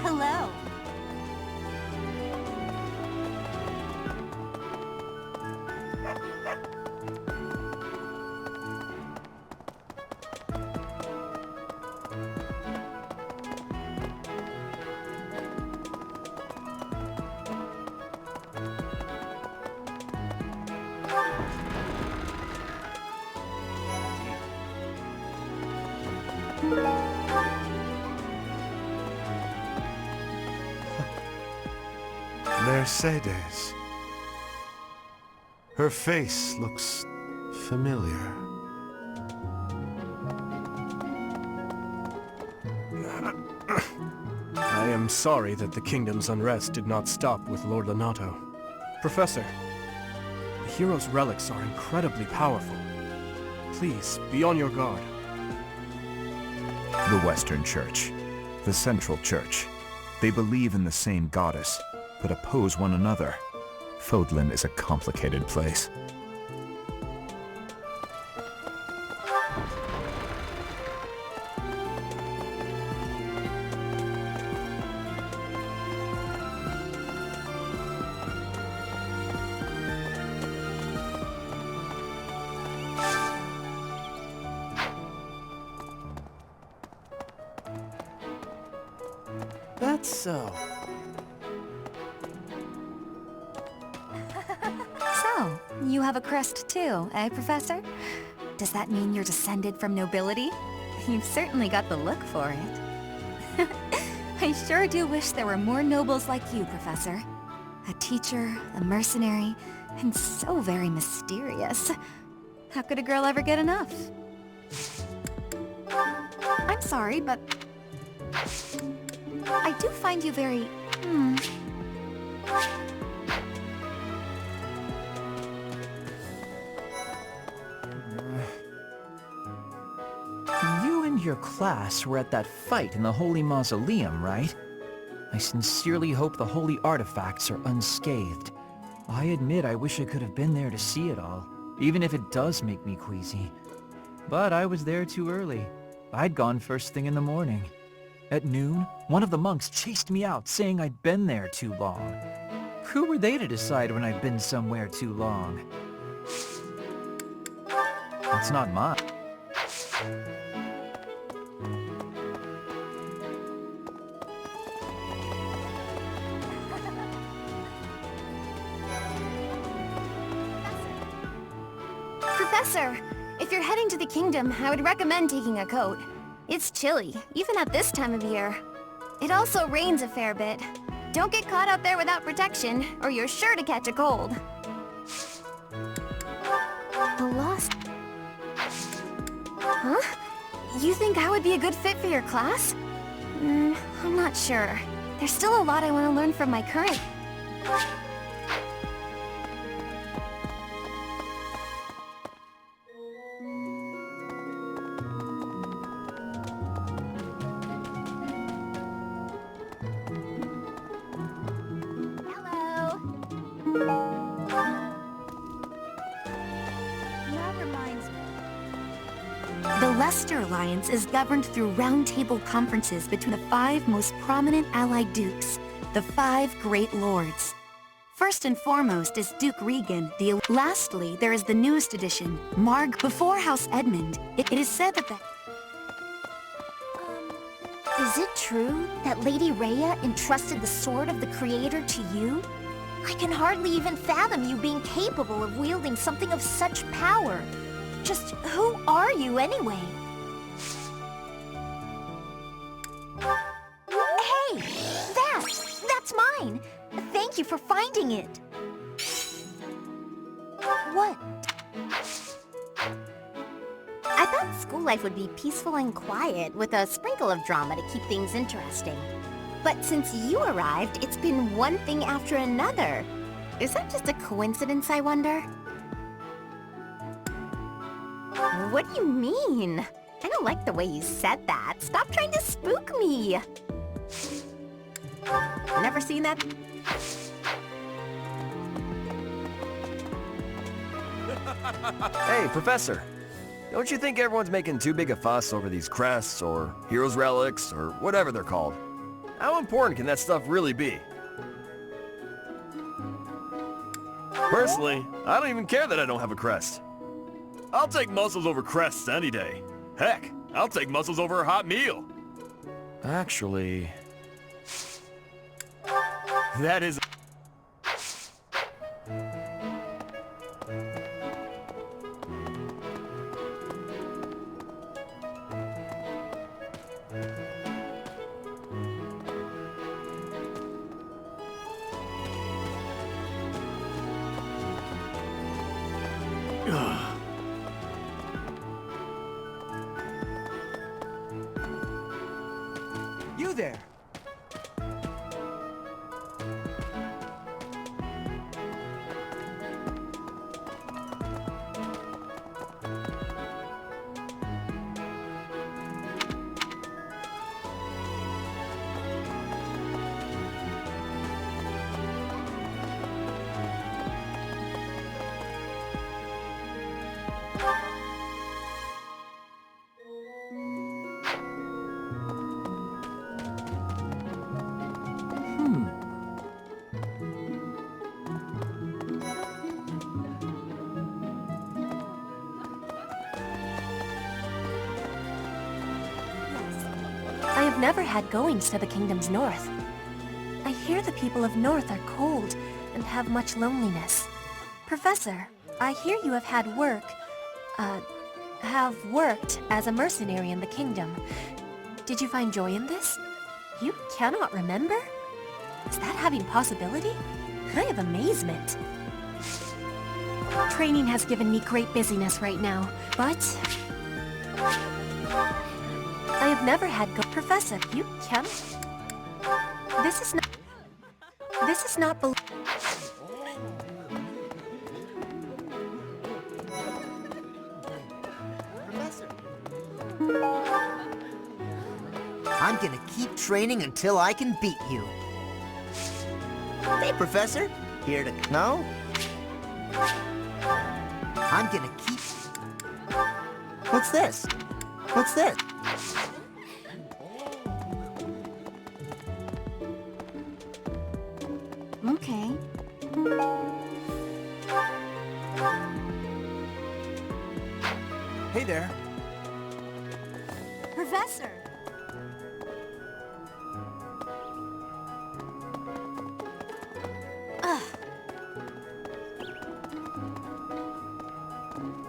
[SPEAKER 2] Hello.
[SPEAKER 20] Mercedes. Her face looks familiar.
[SPEAKER 21] I am sorry that the kingdom's unrest did not stop with Lord Lonato. Professor, the hero's relics are incredibly powerful. Please, be on your guard.
[SPEAKER 22] The Western Church. The Central Church. They believe in the same goddess, but oppose one another. Fodlan is a complicated place.
[SPEAKER 16] That's so.
[SPEAKER 14] So, you have a crest too, eh, Professor? Does that mean you're descended from nobility? You've certainly got the look for it. I sure do wish there were more nobles like you, Professor. A teacher, a mercenary, and so very mysterious. How could a girl ever get enough? I'm sorry, but I do find you very,
[SPEAKER 1] You and your class were at that fight in the Holy Mausoleum, right? I sincerely hope the holy artifacts are unscathed. I admit I wish I could have been there to see it all, even if it does make me queasy. But I was there too early. I'd gone first thing in the morning. At noon, one of the monks chased me out, saying I'd been there too long. Who were they to decide when I'd been somewhere too long? That's not mine.
[SPEAKER 2] Professor, if you're heading to the kingdom, I would recommend taking a coat. It's chilly, even at this time of year. It also rains a fair bit. Don't get caught out there without protection, or you're sure to catch a cold. The lost... Huh? You think I would be a good fit for your class? I'm not sure. There's still a lot I want to learn from my current...
[SPEAKER 23] The Leicester Alliance is governed through round-table conferences between the 5 most prominent allied dukes, the 5 Great Lords. First and foremost is Duke Regan, Lastly, there is the newest addition, before House Edmund. It is said that
[SPEAKER 7] Is it true that Lady Rhea entrusted the Sword of the Creator to you? I can hardly even fathom you being capable of wielding something of such power. Just who are you anyway? Hey! That's mine! Thank you for finding it! What?
[SPEAKER 2] I thought school life would be peaceful and quiet, with a sprinkle of drama to keep things interesting. But since you arrived, it's been one thing after another. Is that just a coincidence, I wonder? What do you mean? I don't like the way you said that. Stop trying to spook me! Never seen that?
[SPEAKER 5] Hey, Professor. Don't you think everyone's making too big a fuss over these crests, or heroes' relics, or whatever they're called? How important can that stuff really be? Personally, I don't even care that I don't have a crest. I'll take muscles over crests any day. Heck, I'll take muscles over a hot meal. Actually... that is...
[SPEAKER 1] You there!
[SPEAKER 23] I have never had goings to the kingdom's north. I hear the people of North are cold and have much loneliness. Professor, I hear you have had worked as a mercenary in the kingdom. Did you find joy in this? You cannot remember? Is that having possibility? I have amazement. Training has given me great busyness right now, but I have never had Professor, you can. This is not
[SPEAKER 15] I'm gonna keep training until I can beat you. Hey, Professor. Here to... No? I'm gonna keep... What's this? What's this?
[SPEAKER 2] Okay.
[SPEAKER 1] Hey there.
[SPEAKER 2] Professor! Ugh.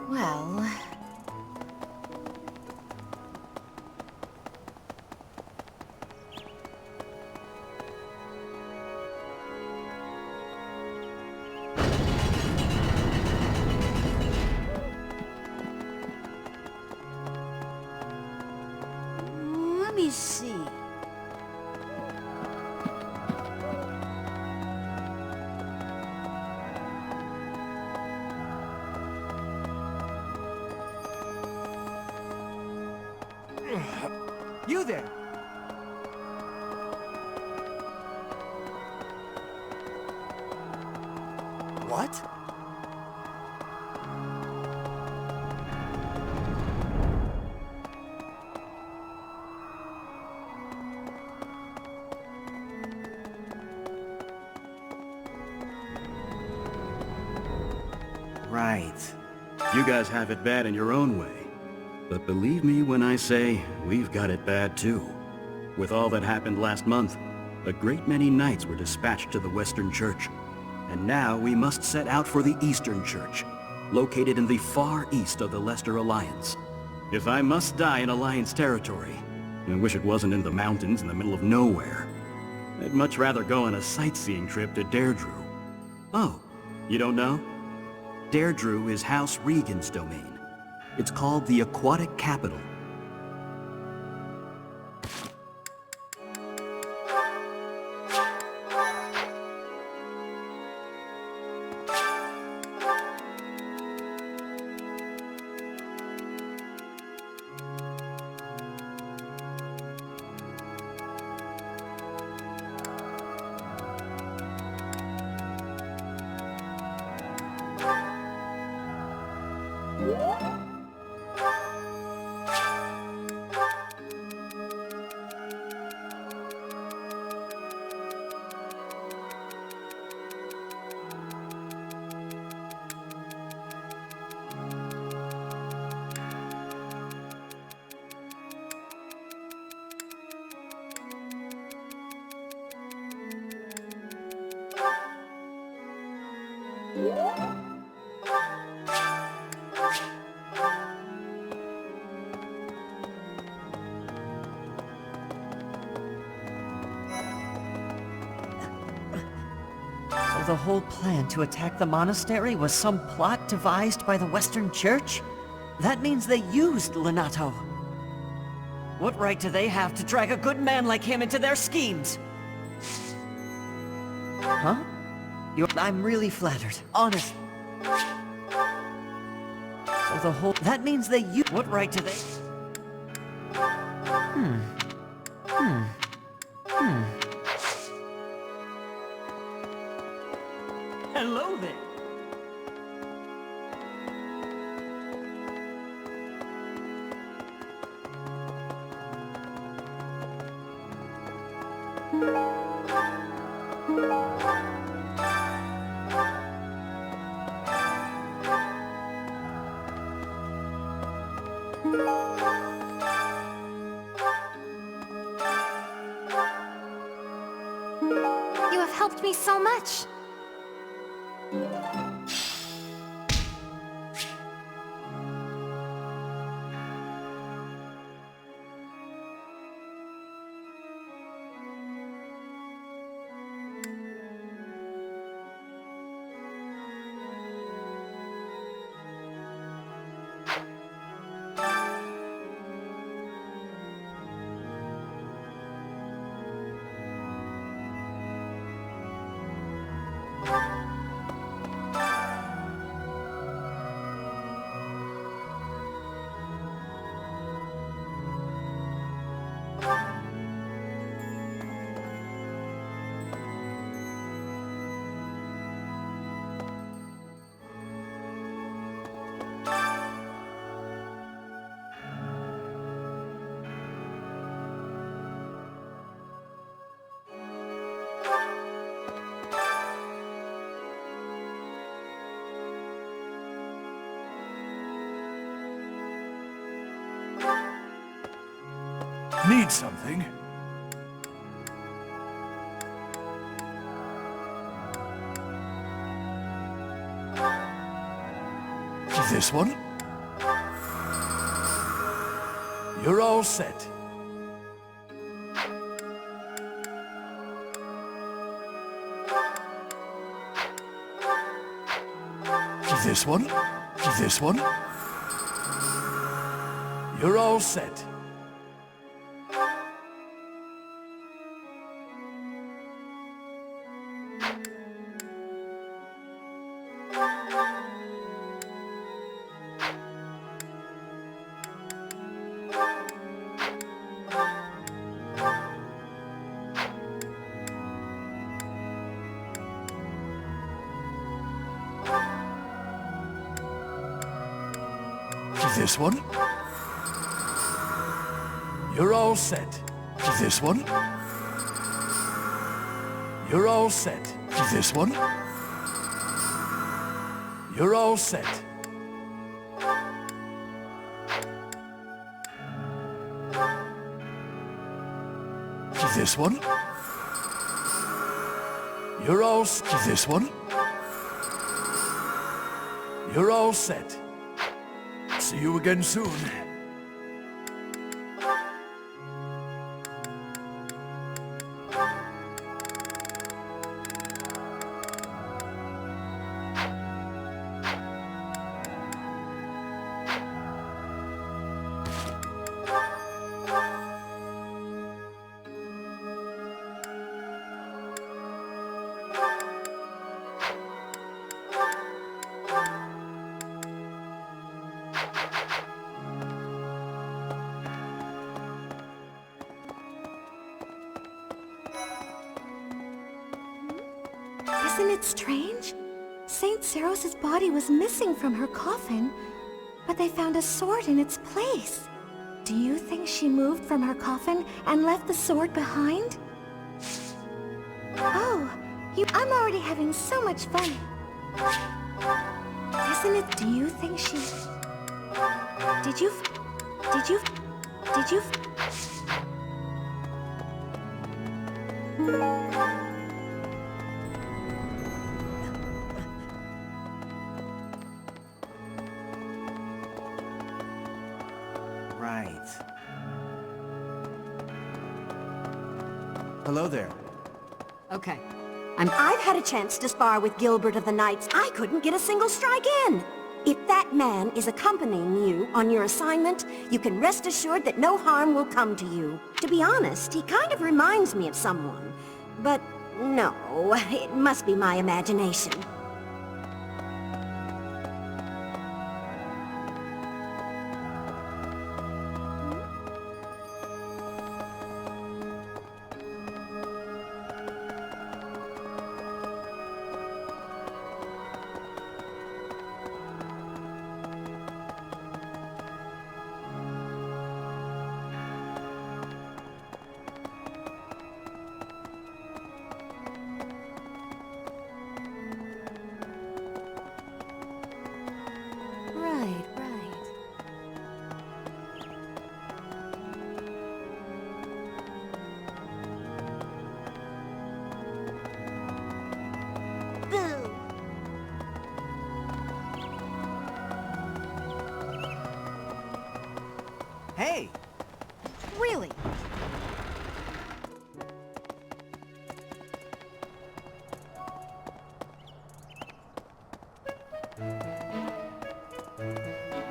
[SPEAKER 2] Well...
[SPEAKER 14] Let me see.
[SPEAKER 1] You there! What?
[SPEAKER 8] Right. You guys have it bad in your own way. But believe me when I say, we've got it bad too. With all that happened last month, a great many knights were dispatched to the Western Church. And now we must set out for the Eastern Church, located in the far east of the Leicester Alliance. If I must die in Alliance territory, I wish it wasn't in the mountains in the middle of nowhere. I'd much rather go on a sightseeing trip to Deirdre. Oh, you don't know? Deirdre is House Regan's domain. It's called the Aquatic Capital.
[SPEAKER 4] So the whole plan to attack the monastery was some plot devised by the Western Church? That means they used Lenato. What right do they have to drag a good man like him into their schemes? Huh? I'm really flattered, honest. So the whole... That means that you... What right do they... Hello there.
[SPEAKER 2] You have helped me so much.
[SPEAKER 3] Need something? This one? You're all set. This one? This one? You're all set. This one? You're all set. This one? You're all set. This one? You're all set. This one? You're all this one? You're all set. See you again soon.
[SPEAKER 7] Isn't it strange? Saint Seros' body was missing from her coffin, but they found a sword in its place. Do you think she moved from her coffin and left the sword behind? Oh, I'm already having so much fun. Isn't it? Do you think she... Did you...
[SPEAKER 15] Right. Hello there.
[SPEAKER 6] Okay. I've had a chance to spar with Gilbert of the Knights. I couldn't get a single strike in. If that man is accompanying you on your assignment, you can rest assured that no harm will come to you. To be honest, he kind of reminds me of someone. But no, it must be my imagination.
[SPEAKER 23] Right, right.
[SPEAKER 6] Boo!
[SPEAKER 15] Hey! Really?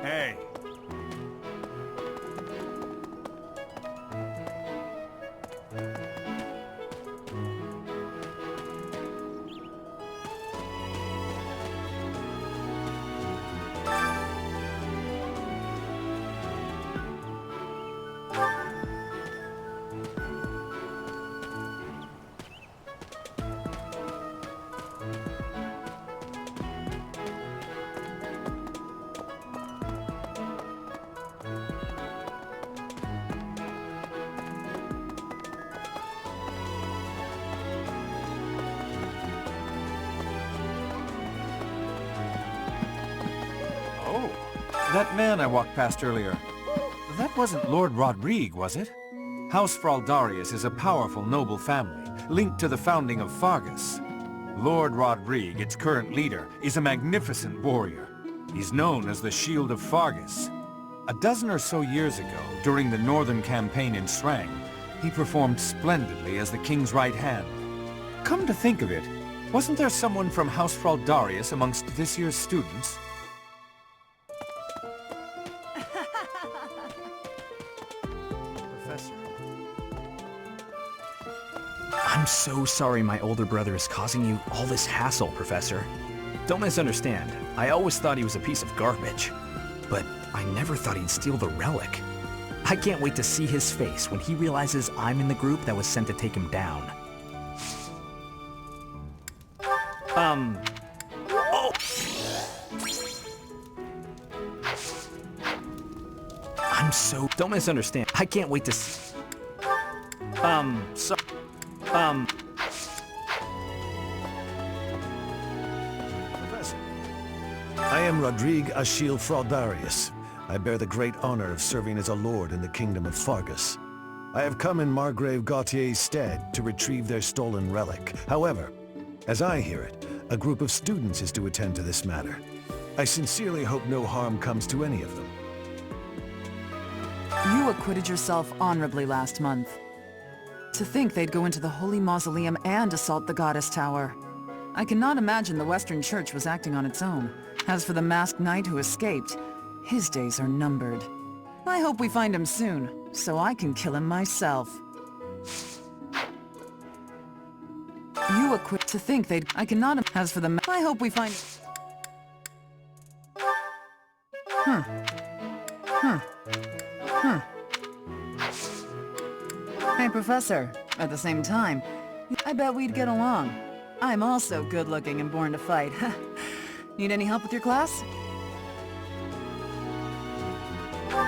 [SPEAKER 3] Hey.
[SPEAKER 22] Oh, that man I walked past earlier. That wasn't Lord Rodrigue, was it? House Fraldarius is a powerful noble family, linked to the founding of Fargus. Lord Rodrigue, its current leader, is a magnificent warrior. He's known as the Shield of Fargus. A dozen or so years ago, during the northern campaign in Srang, he performed splendidly as the king's right hand. Come to think of it, wasn't there someone from House Fraldarius amongst this year's students?
[SPEAKER 21] Professor. I'm so sorry my older brother is causing you all this hassle, Professor. Don't misunderstand. I always thought he was a piece of garbage. But I never thought he'd steal the relic. I can't wait to see his face when he realizes I'm in the group that was sent to take him down. Oh! I'm so... Don't misunderstand. I can't wait to see... So...
[SPEAKER 3] Professor. I am Rodrigue Achille Fraldarius. I bear the great honor of serving as a lord in the kingdom of Fargus. I have come in Margrave Gautier's stead to retrieve their stolen relic. However, as I hear it, a group of students is to attend to this matter. I sincerely hope no harm comes to any of them.
[SPEAKER 11] You acquitted yourself honorably last month. To think they'd go into the Holy Mausoleum and assault the Goddess Tower. I cannot imagine the Western Church was acting on its own. As for the masked knight who escaped, his days are numbered. I hope we find him soon, so I can kill him myself. You acquit to think they'd... I cannot... As for the... I hope we find... Hey, Professor. At the same time, I bet we'd get along. I'm also good-looking and born to fight. Need any help with your class?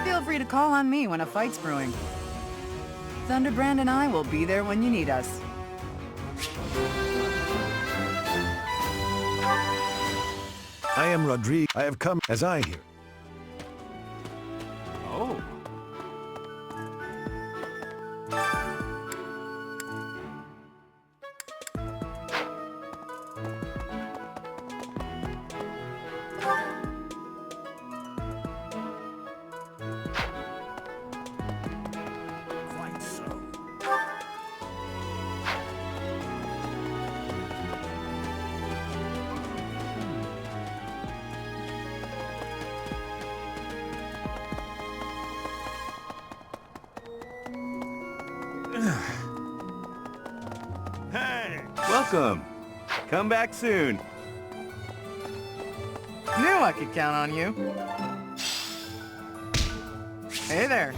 [SPEAKER 11] Feel free to call on me when a fight's brewing. Thunderbrand and I will be there when you need us.
[SPEAKER 3] I am Rodrigue. I have come as I hear.
[SPEAKER 22] Oh.
[SPEAKER 9] Quite so.
[SPEAKER 10] Hey! Welcome. Come back soon.
[SPEAKER 15] Knew I could count on you. Hey there.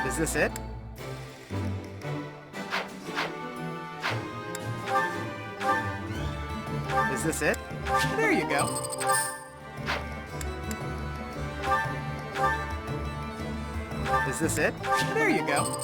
[SPEAKER 15] Is this it? Is this it? There you go. Is this it? There you go.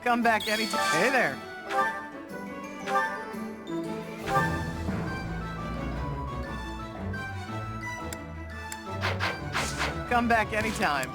[SPEAKER 15] Come back anytime. Hey there. Come back anytime.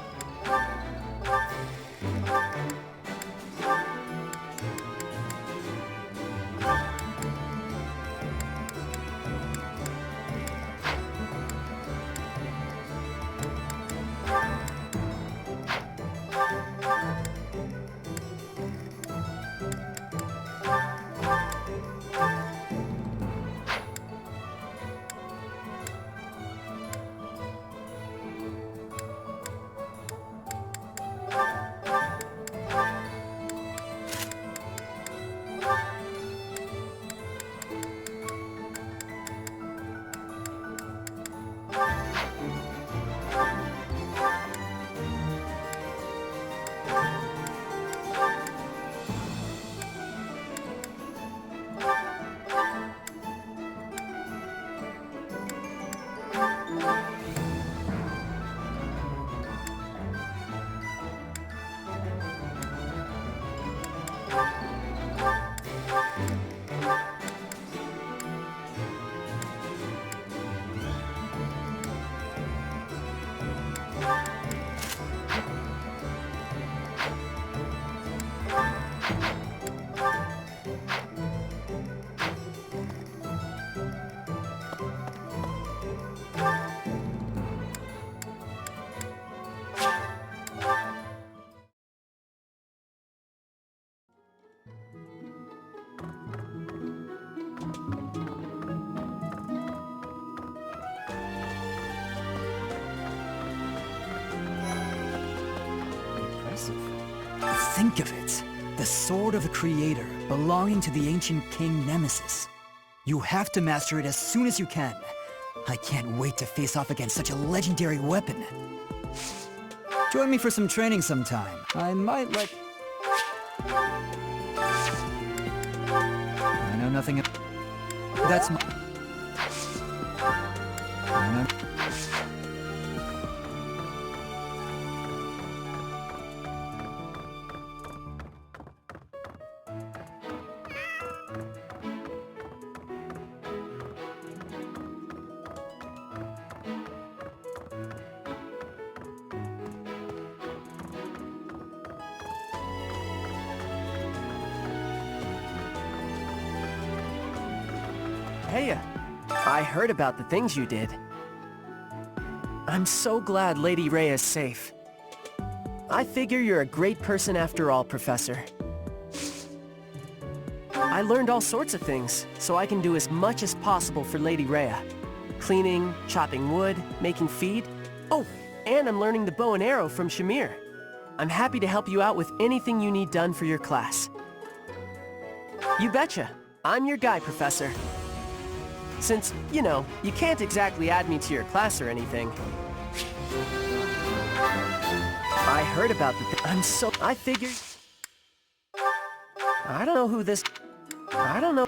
[SPEAKER 12] Think of it. The Sword of the Creator, belonging to the ancient King Nemesis. You have to master it as soon as you can. I can't wait to face off against such a legendary weapon. Join me for some training sometime. I might let... I know nothing... That's my... I know...
[SPEAKER 1] Hey, I heard about the things you did. I'm so glad Lady Rhea is safe. I figure you're a great person after all, Professor. I learned all sorts of things, so I can do as much as possible for Lady Rhea. Cleaning, chopping wood, making feed. Oh, and I'm learning the bow and arrow from Shamir. I'm happy to help you out with anything you need done for your class. You betcha. I'm your guy, Professor. Since, you know, you can't exactly add me to your class or anything. I heard about the... I figured... I don't know who this... I don't know.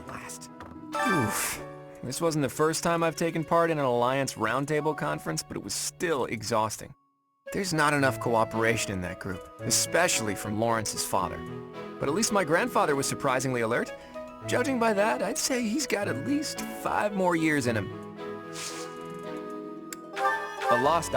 [SPEAKER 1] Blast. Oof. This wasn't the first time I've taken part in an Alliance Roundtable conference, but it was still exhausting. There's not enough cooperation in that group, especially from Lawrence's father. But at least my grandfather was surprisingly alert. Judging by that, I'd say he's got at least 5 more years in him. The lost...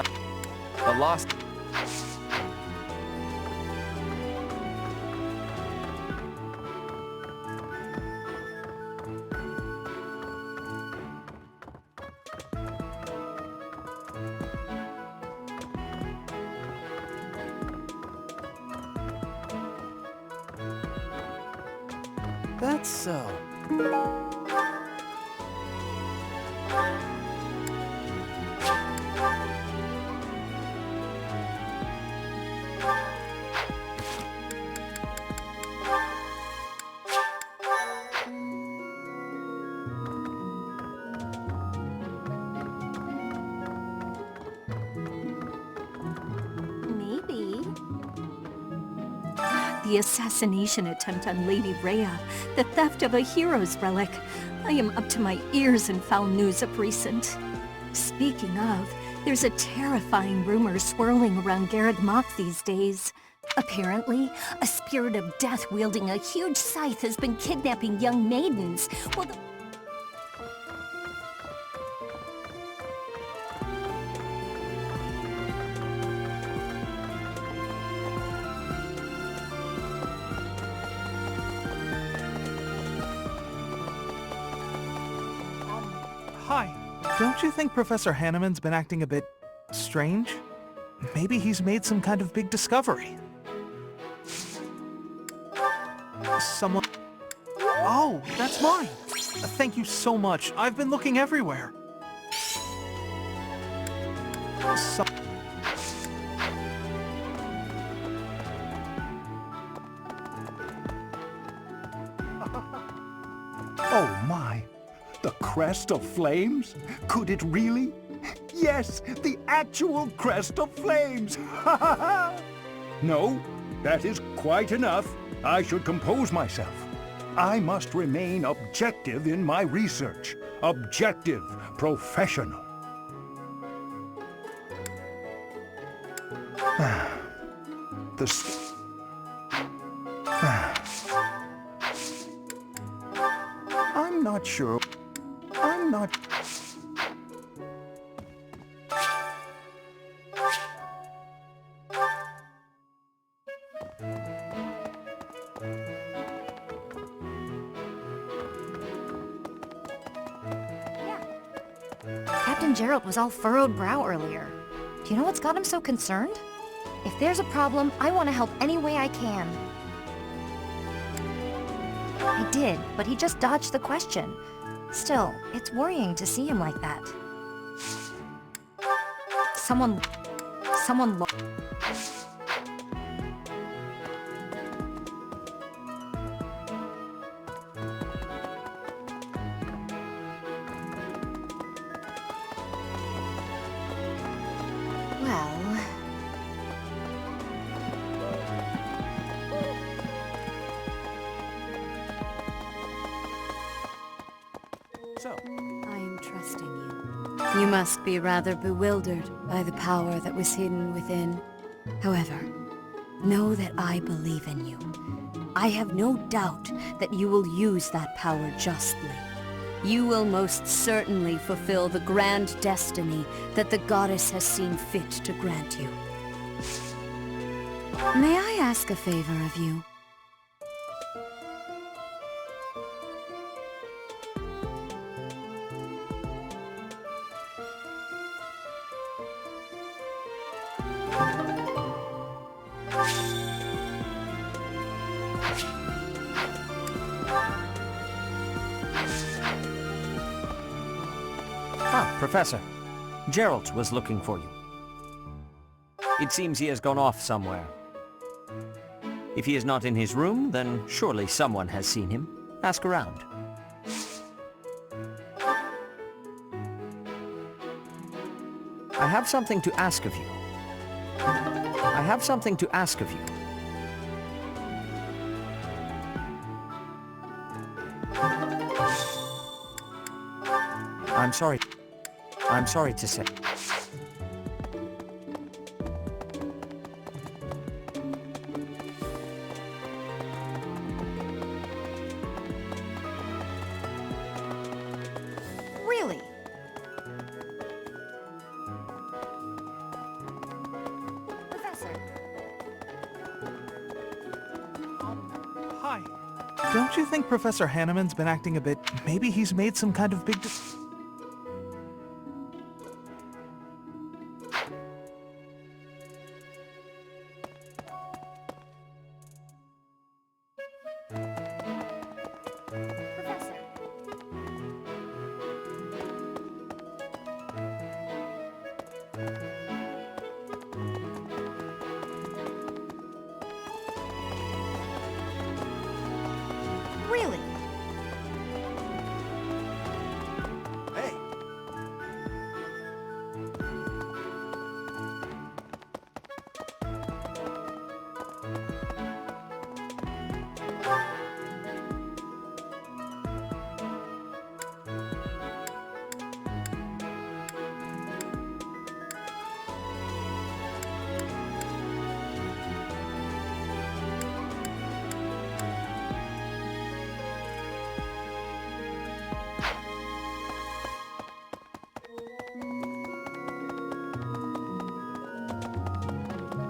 [SPEAKER 16] That's so.
[SPEAKER 14] Maybe. The assassination attempt on Lady Rhea, the theft of a hero's relic. I am up to my ears in foul news of recent. Speaking of, there's a terrifying rumor swirling around Gareth Mach these days. Apparently, a spirit of death wielding a huge scythe has been kidnapping young maidens. Well,
[SPEAKER 16] Hi. Don't you think Professor Hanneman's been acting a bit strange? Maybe he's made some kind of big discovery. Someone... Oh, that's mine! Thank you so much. I've been looking everywhere.
[SPEAKER 3] Oh my! The crest of flames? Could it really? Yes, the actual crest of flames! Ha ha ha! No, that is quite enough. I should compose myself. I must remain objective in my research. Objective, professional. I'm not sure. I'm not...
[SPEAKER 7] Captain Gerald was all furrowed brow earlier. Do you know what's got him so concerned? If there's a problem, I want to help any way I can. I did, but he just dodged the question. Still, it's worrying to see him like that. Someone... Well...
[SPEAKER 16] So,
[SPEAKER 19] I am trusting you. You must be rather bewildered by the power that was hidden within. However, know that I believe in you. I have no doubt that you will use that power justly. You will most certainly fulfill the grand destiny that the goddess has seen fit to grant you. May I ask a favor of you?
[SPEAKER 4] Ah, Professor. Gerald was looking for you. It seems he has gone off somewhere. If he is not in his room, then surely someone has seen him. Ask around. I have something to ask of you. I have something to ask of you. I'm sorry. I'm sorry to say.
[SPEAKER 14] Really? Professor.
[SPEAKER 16] Hi. Don't you think Professor Hanneman's been acting a bit... Maybe he's made some kind of big...
[SPEAKER 14] Really?
[SPEAKER 16] Hey.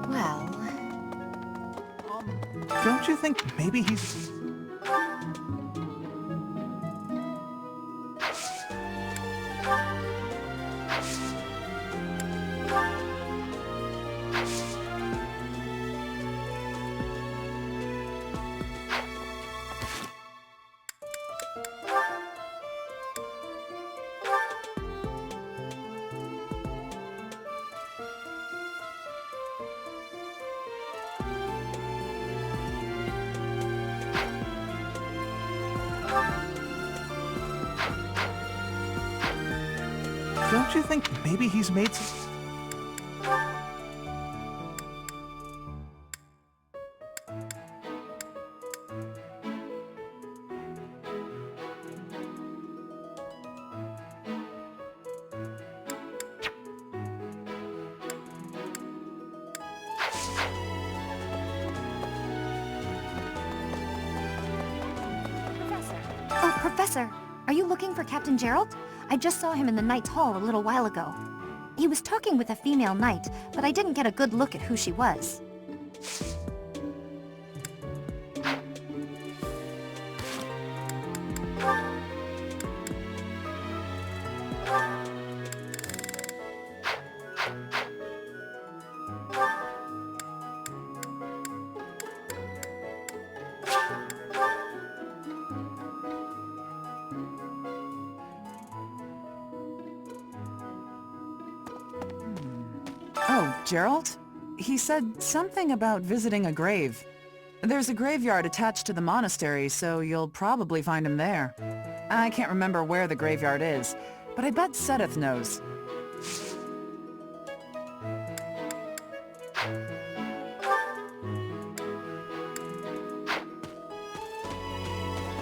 [SPEAKER 14] Well...
[SPEAKER 16] Don't you think maybe he's... Don't you think maybe he's made some...
[SPEAKER 14] Oh, Professor, are you looking for Captain Gerald? I just saw him in the Knight's Hall a little while ago. He was talking with a female knight, but I didn't get a good look at who she was.
[SPEAKER 11] Oh, Gerald? He said something about visiting a grave. There's a graveyard attached to the monastery, so you'll probably find him there. I can't remember where the graveyard is, but I bet Sedith knows.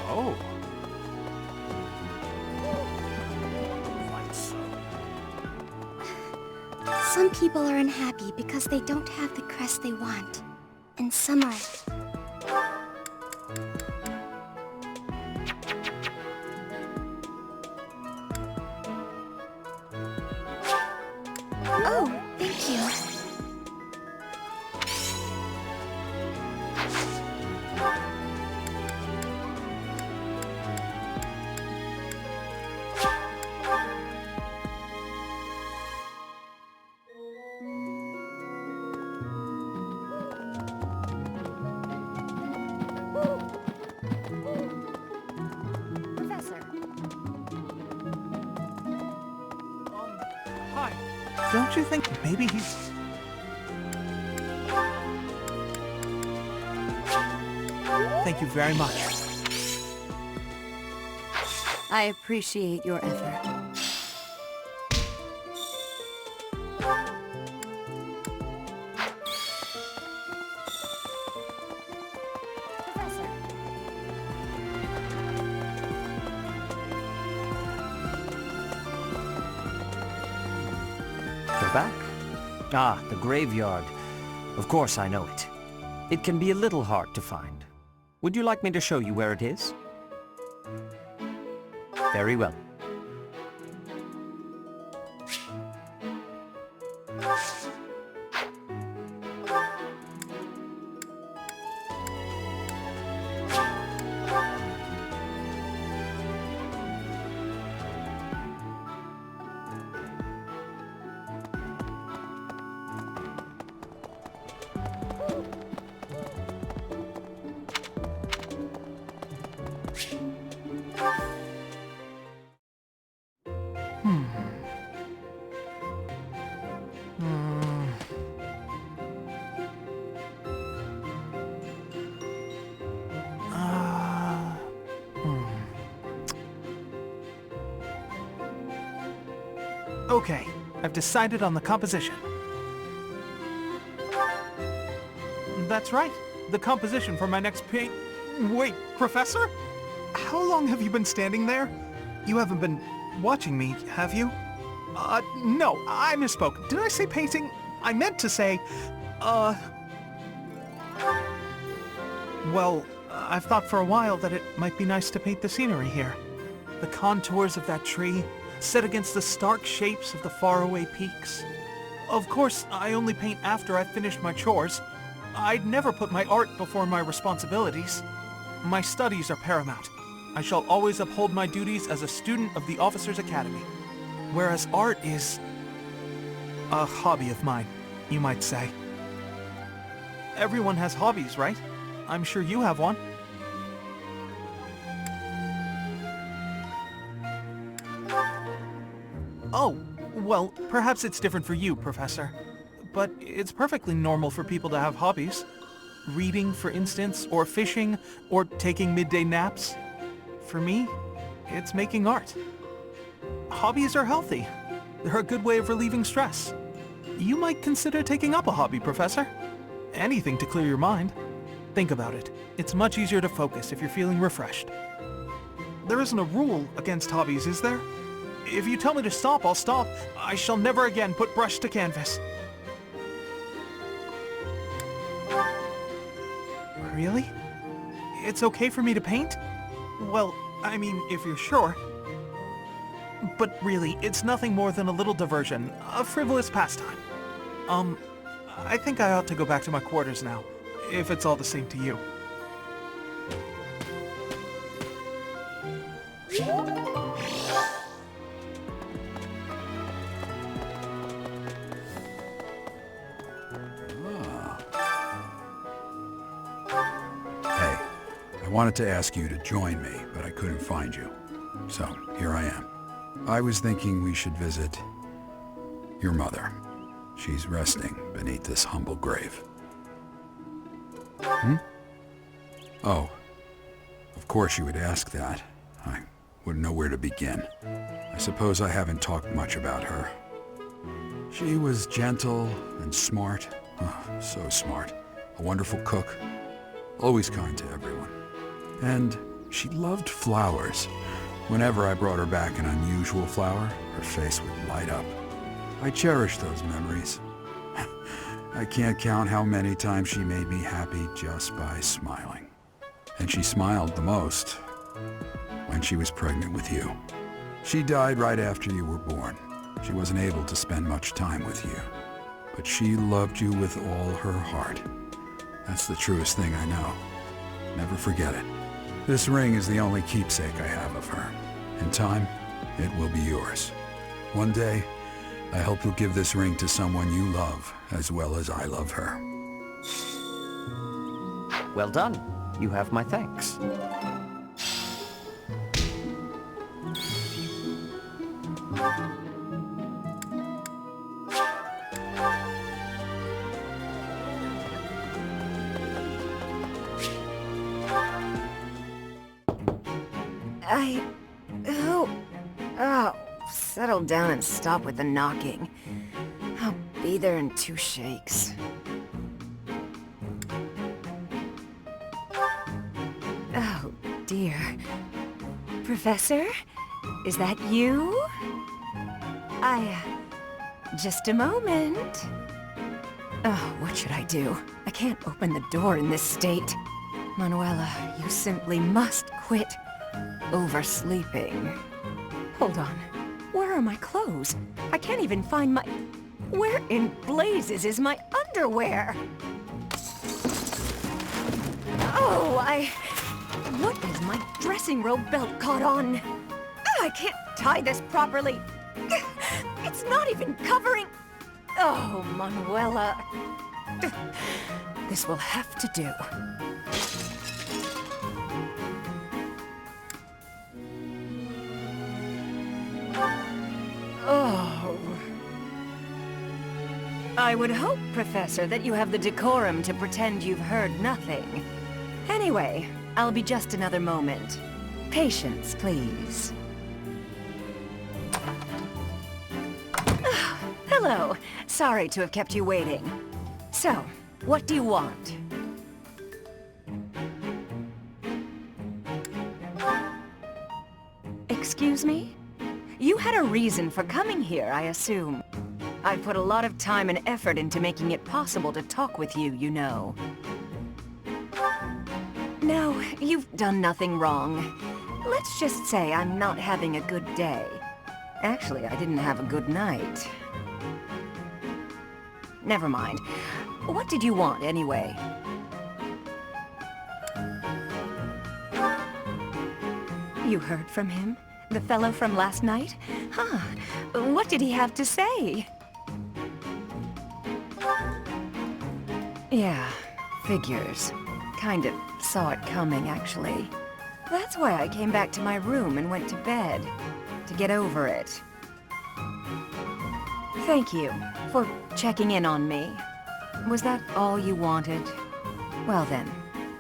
[SPEAKER 16] Oh.
[SPEAKER 7] Some people are unhappy because they don't have the crest they want. And some are... Oh, thank you.
[SPEAKER 14] Professor.
[SPEAKER 16] Hi. Don't you think maybe he's... Thank you very much.
[SPEAKER 14] I appreciate your effort.
[SPEAKER 4] We're back. Ah, the graveyard. Of course I know it. It can be a little hard to find. Would you like me to show you where it is? Very well.
[SPEAKER 13] Okay, I've decided on the composition. That's right, the composition for my next paint... Wait, Professor? How long have you been standing there? You haven't been watching me, have you? No, I misspoke. Did I say painting? I meant to say, Well, I've thought for a while that it might be nice to paint the scenery here. The contours of that tree, set against the stark shapes of the faraway peaks. Of course, I only paint after I've finished my chores. I'd never put my art before my responsibilities. My studies are paramount. I shall always uphold my duties as a student of the Officers' Academy. Whereas art is a hobby of mine, you might say. Everyone has hobbies, right? I'm sure you have one. Oh, well, perhaps it's different for you, Professor. But it's perfectly normal for people to have hobbies. Reading, for instance, or fishing, or taking midday naps. For me, it's making art. Hobbies are healthy. They're a good way of relieving stress. You might consider taking up a hobby, Professor. Anything to clear your mind. Think about it. It's much easier to focus if you're feeling refreshed. There isn't a rule against hobbies, is there? If you tell me to stop, I'll stop. I shall never again put brush to canvas. Really? It's okay for me to paint? Well, I mean, if you're sure. But really, it's nothing more than a little diversion, a frivolous pastime. I think I ought to go back to my quarters now, if it's all the same to you.
[SPEAKER 17] I wanted to ask you to join me, but I couldn't find you. So, here I am. I was thinking we should visit your mother. She's resting beneath this humble grave. Oh, of course you would ask that. I wouldn't know where to begin. I suppose I haven't talked much about her. She was gentle and smart. Oh, so smart. A wonderful cook. Always kind to everyone. And she loved flowers. Whenever I brought her back an unusual flower, her face would light up. I cherish those memories. I can't count how many times she made me happy just by smiling. And she smiled the most when she was pregnant with you. She died right after you were born. She wasn't able to spend much time with you. But she loved you with all her heart. That's the truest thing I know. Never forget it. This ring is the only keepsake I have of her. In time, it will be yours. One day, I hope you'll give this ring to someone you love as well as I love her.
[SPEAKER 4] Well done. You have my thanks.
[SPEAKER 14] Oh, settle down and stop with the knocking. I'll be there in 2 shakes. Oh, dear. Professor? Is that you? Just a moment. Oh, what should I do? I can't open the door in this state. Manuela, you simply must quit oversleeping. Hold on. Where are my clothes? I can't even find my... Where in blazes is my underwear? Oh, What is my dressing robe belt caught on? I can't tie this properly. It's not even covering... Oh, Manuela. This will have to do. Oh. I would hope, Professor, that you have the decorum to pretend you've heard nothing. Anyway, I'll be just another moment. Patience, please. Hello. Sorry to have kept you waiting. So, what do you want? Excuse me? You had a reason for coming here, I assume. I've put a lot of time and effort into making it possible to talk with you, you know. No, you've done nothing wrong. Let's just say I'm not having a good day. Actually, I didn't have a good night. Never mind. What did you want, anyway? You heard from him? The fellow from last night? Huh. What did he have to say? Yeah, figures. Kind of saw it coming, actually. That's why I came back to my room and went to bed. To get over it. Thank you for checking in on me. Was that all you wanted? Well then,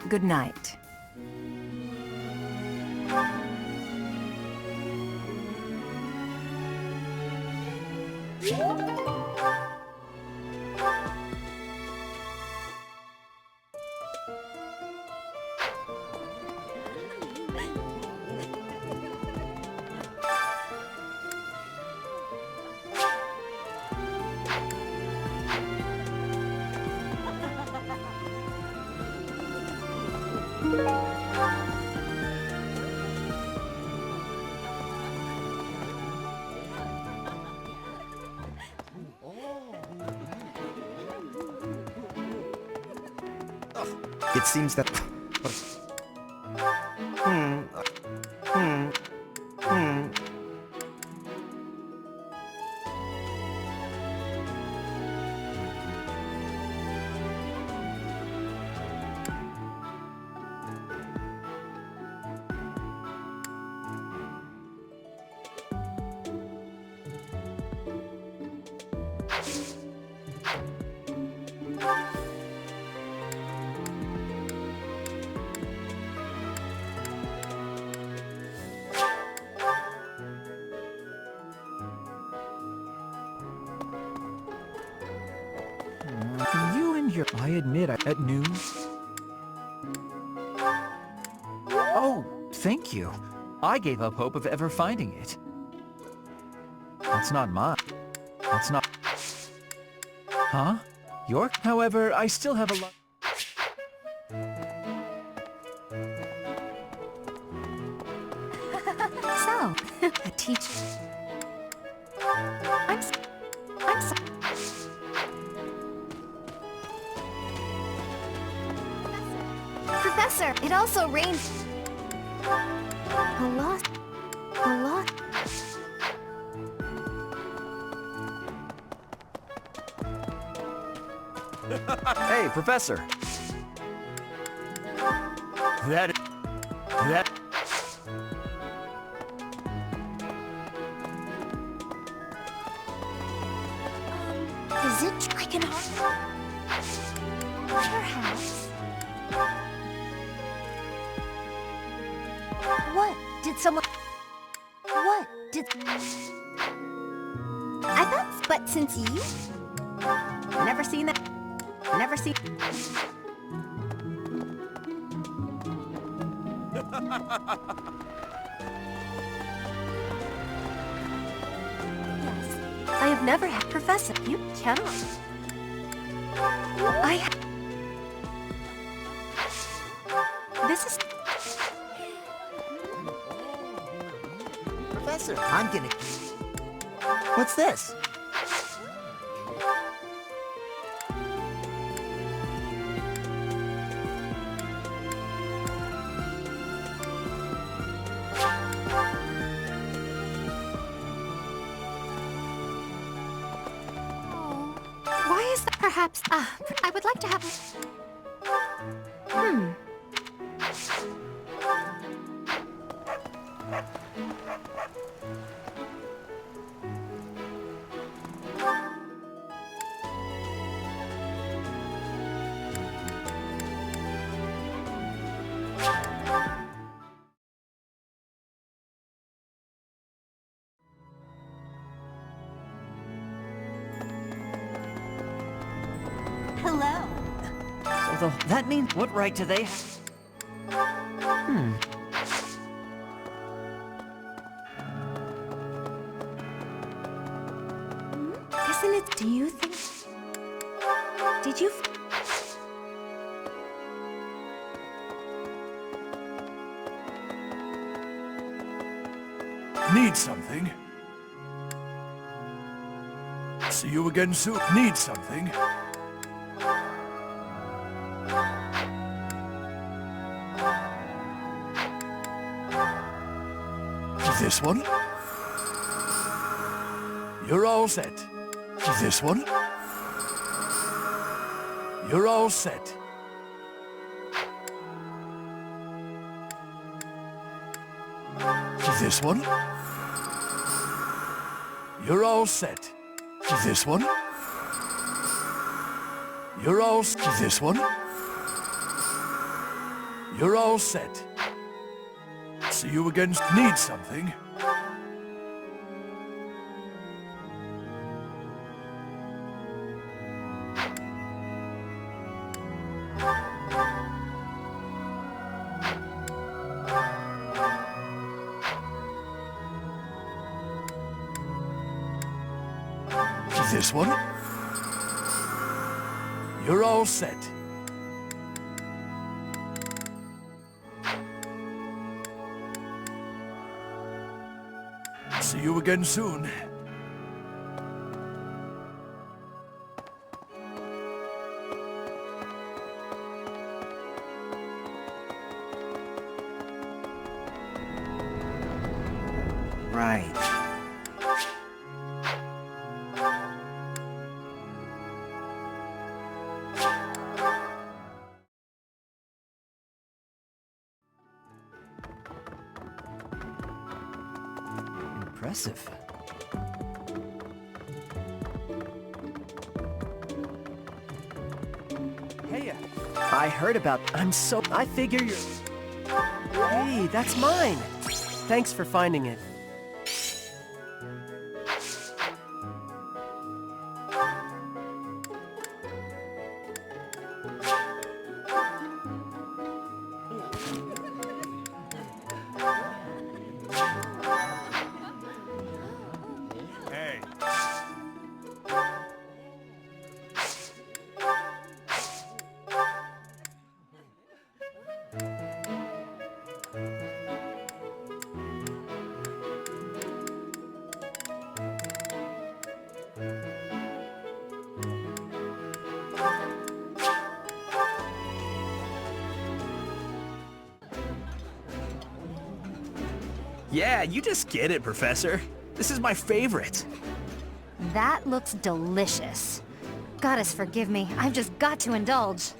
[SPEAKER 14] good night.
[SPEAKER 5] It seems that...
[SPEAKER 1] You and your... I admit, at noon... Oh, thank you. I gave up hope of ever finding it. That's not mine. That's not... Huh? York? However, I still have a lot...
[SPEAKER 2] So, a teacher... I'm so... Professor, it also rains... A lot...
[SPEAKER 16] Hey, Professor! That...
[SPEAKER 7] Is it? I can hardly... Perhaps. What? Did someone... What? Did...
[SPEAKER 2] I thought, but since you... Never seen that... Never seen...
[SPEAKER 7] Yes.
[SPEAKER 14] I have never had... Professor, you cannot... This is...
[SPEAKER 15] Professor, I'm gonna... What's this?
[SPEAKER 2] Why is that? Perhaps, I would like to have...
[SPEAKER 14] Hello.
[SPEAKER 15] So that means... What right do they have?
[SPEAKER 14] Isn't it... Do you think... Did you...
[SPEAKER 3] Need something? See you again soon. Need something? This one? You're all set. This one? You're all set. This one? You're all set. This one? You're all... This one? You're all set. See you again. Need something? This one? You're all set. See you again soon.
[SPEAKER 15] Right. Impressive. Hey, I heard about... I figure you're... Hey, that's mine! Thanks for finding it.
[SPEAKER 3] Hey.
[SPEAKER 16] Yeah, you just get it, Professor. This is my favorite.
[SPEAKER 14] That looks delicious. Goddess forgive me, I've just got to indulge.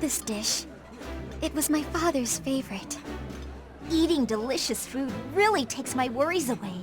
[SPEAKER 7] this dish. It was my father's favorite. Eating delicious food really takes my worries away.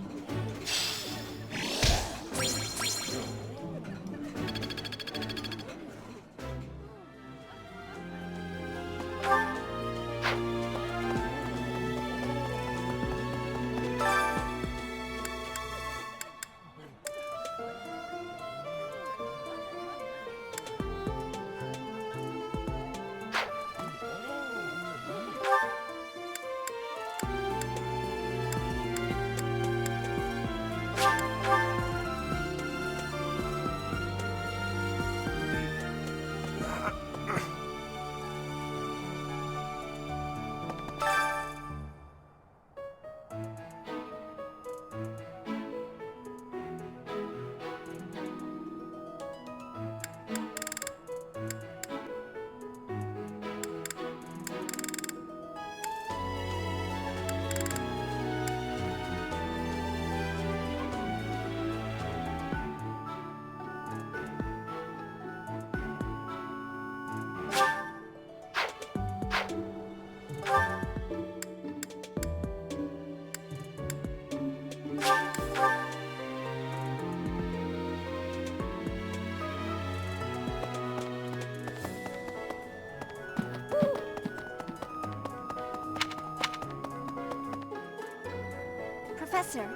[SPEAKER 7] Professor.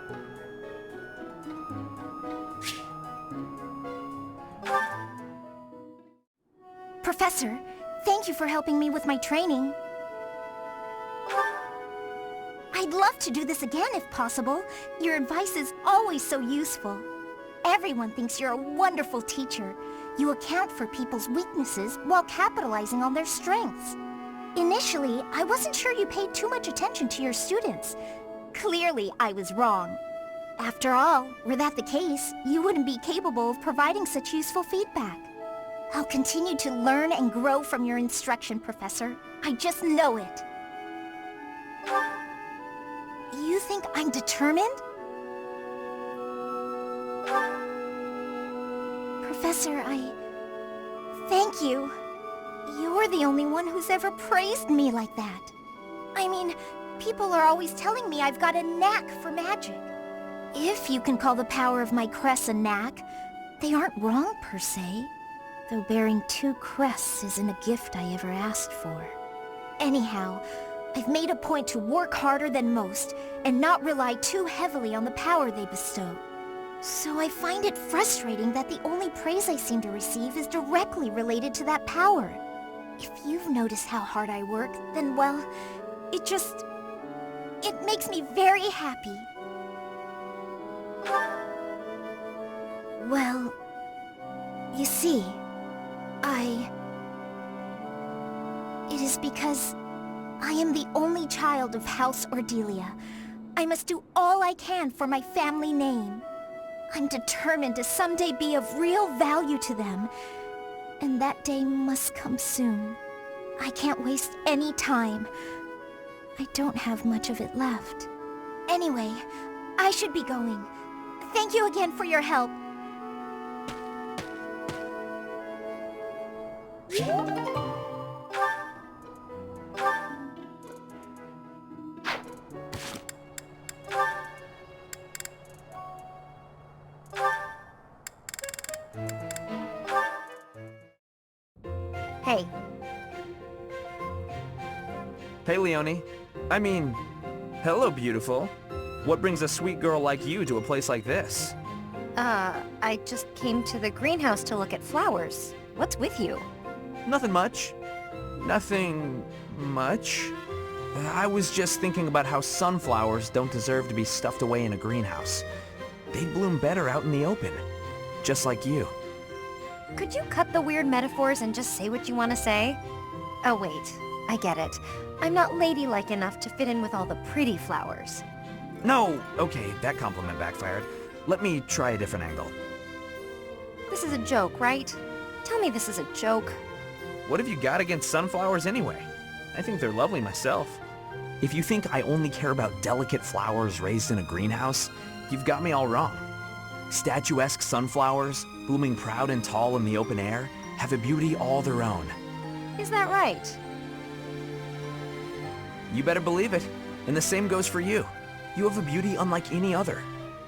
[SPEAKER 7] Professor, thank you for helping me with my training. I'd love to do this again if possible. Your advice is always so useful. Everyone thinks you're a wonderful teacher. You account for people's weaknesses while capitalizing on their strengths. Initially, I wasn't sure you paid too much attention to your students. Clearly, I was wrong. After all, were that the case, you wouldn't be capable of providing such useful feedback. I'll continue to learn and grow from your instruction, Professor. I just know it. You think I'm determined? Professor, thank you. You're the only one who's ever praised me like that. I mean, people are always telling me I've got a knack for magic. If you can call the power of my crests a knack, they aren't wrong per se. Though bearing 2 crests isn't a gift I ever asked for. Anyhow, I've made a point to work harder than most and not rely too heavily on the power they bestow. So I find it frustrating that the only praise I seem to receive is directly related to that power. If you've noticed how hard I work, then well, it makes me very happy. Well, you see, it is because I am the only child of House Ordelia. I must do all I can for my family name. I'm determined to someday be of real value to them, and that day must come soon. I can't waste any time. I don't have much of it left. Anyway, I should be going. Thank you again for your help. Hey.
[SPEAKER 16] Hey, Leonie. I mean, hello, beautiful. What brings a sweet girl like you to a place like this?
[SPEAKER 14] I just came to the greenhouse to look at flowers. What's with you?
[SPEAKER 16] Nothing much. Nothing much. I was just thinking about how sunflowers don't deserve to be stuffed away in a greenhouse. They bloom better out in the open, just like you.
[SPEAKER 14] Could you cut the weird metaphors and just say what you want to say? Oh wait, I get it. I'm not ladylike enough to fit in with all the pretty flowers.
[SPEAKER 16] No, okay, that compliment backfired. Let me try a different angle.
[SPEAKER 14] This is a joke, right? Tell me this is a joke.
[SPEAKER 16] What have you got against sunflowers anyway? I think they're lovely myself. If you think I only care about delicate flowers raised in a greenhouse, you've got me all wrong. Statuesque sunflowers, blooming proud and tall in the open air, have a beauty all their own.
[SPEAKER 14] Is that right?
[SPEAKER 16] You better believe it. And the same goes for you. You have a beauty unlike any other.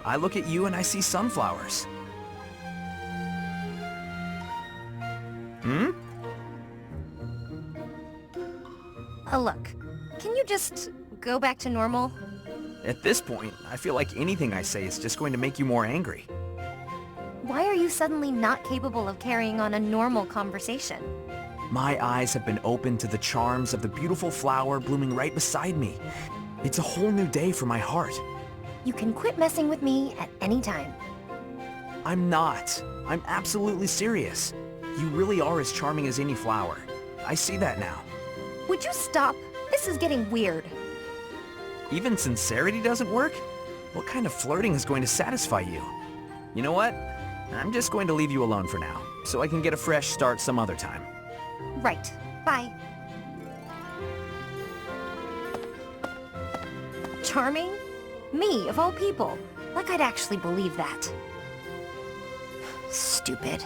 [SPEAKER 16] I look at you and I see sunflowers. Hmm?
[SPEAKER 14] Look, can you just go back to normal?
[SPEAKER 16] At this point, I feel like anything I say is just going to make you more angry.
[SPEAKER 14] Why are you suddenly not capable of carrying on a normal conversation?
[SPEAKER 16] My eyes have been opened to the charms of the beautiful flower blooming right beside me. It's a whole new day for my heart.
[SPEAKER 14] You can quit messing with me at any time.
[SPEAKER 16] I'm not. I'm absolutely serious. You really are as charming as any flower. I see that now.
[SPEAKER 14] Would you stop? This is getting weird.
[SPEAKER 16] Even sincerity doesn't work? What kind of flirting is going to satisfy you? You know what? I'm just going to leave you alone for now, so I can get a fresh start some other time.
[SPEAKER 14] Right. Bye. Charming? Me, of all people. Like I'd actually believe that. Stupid.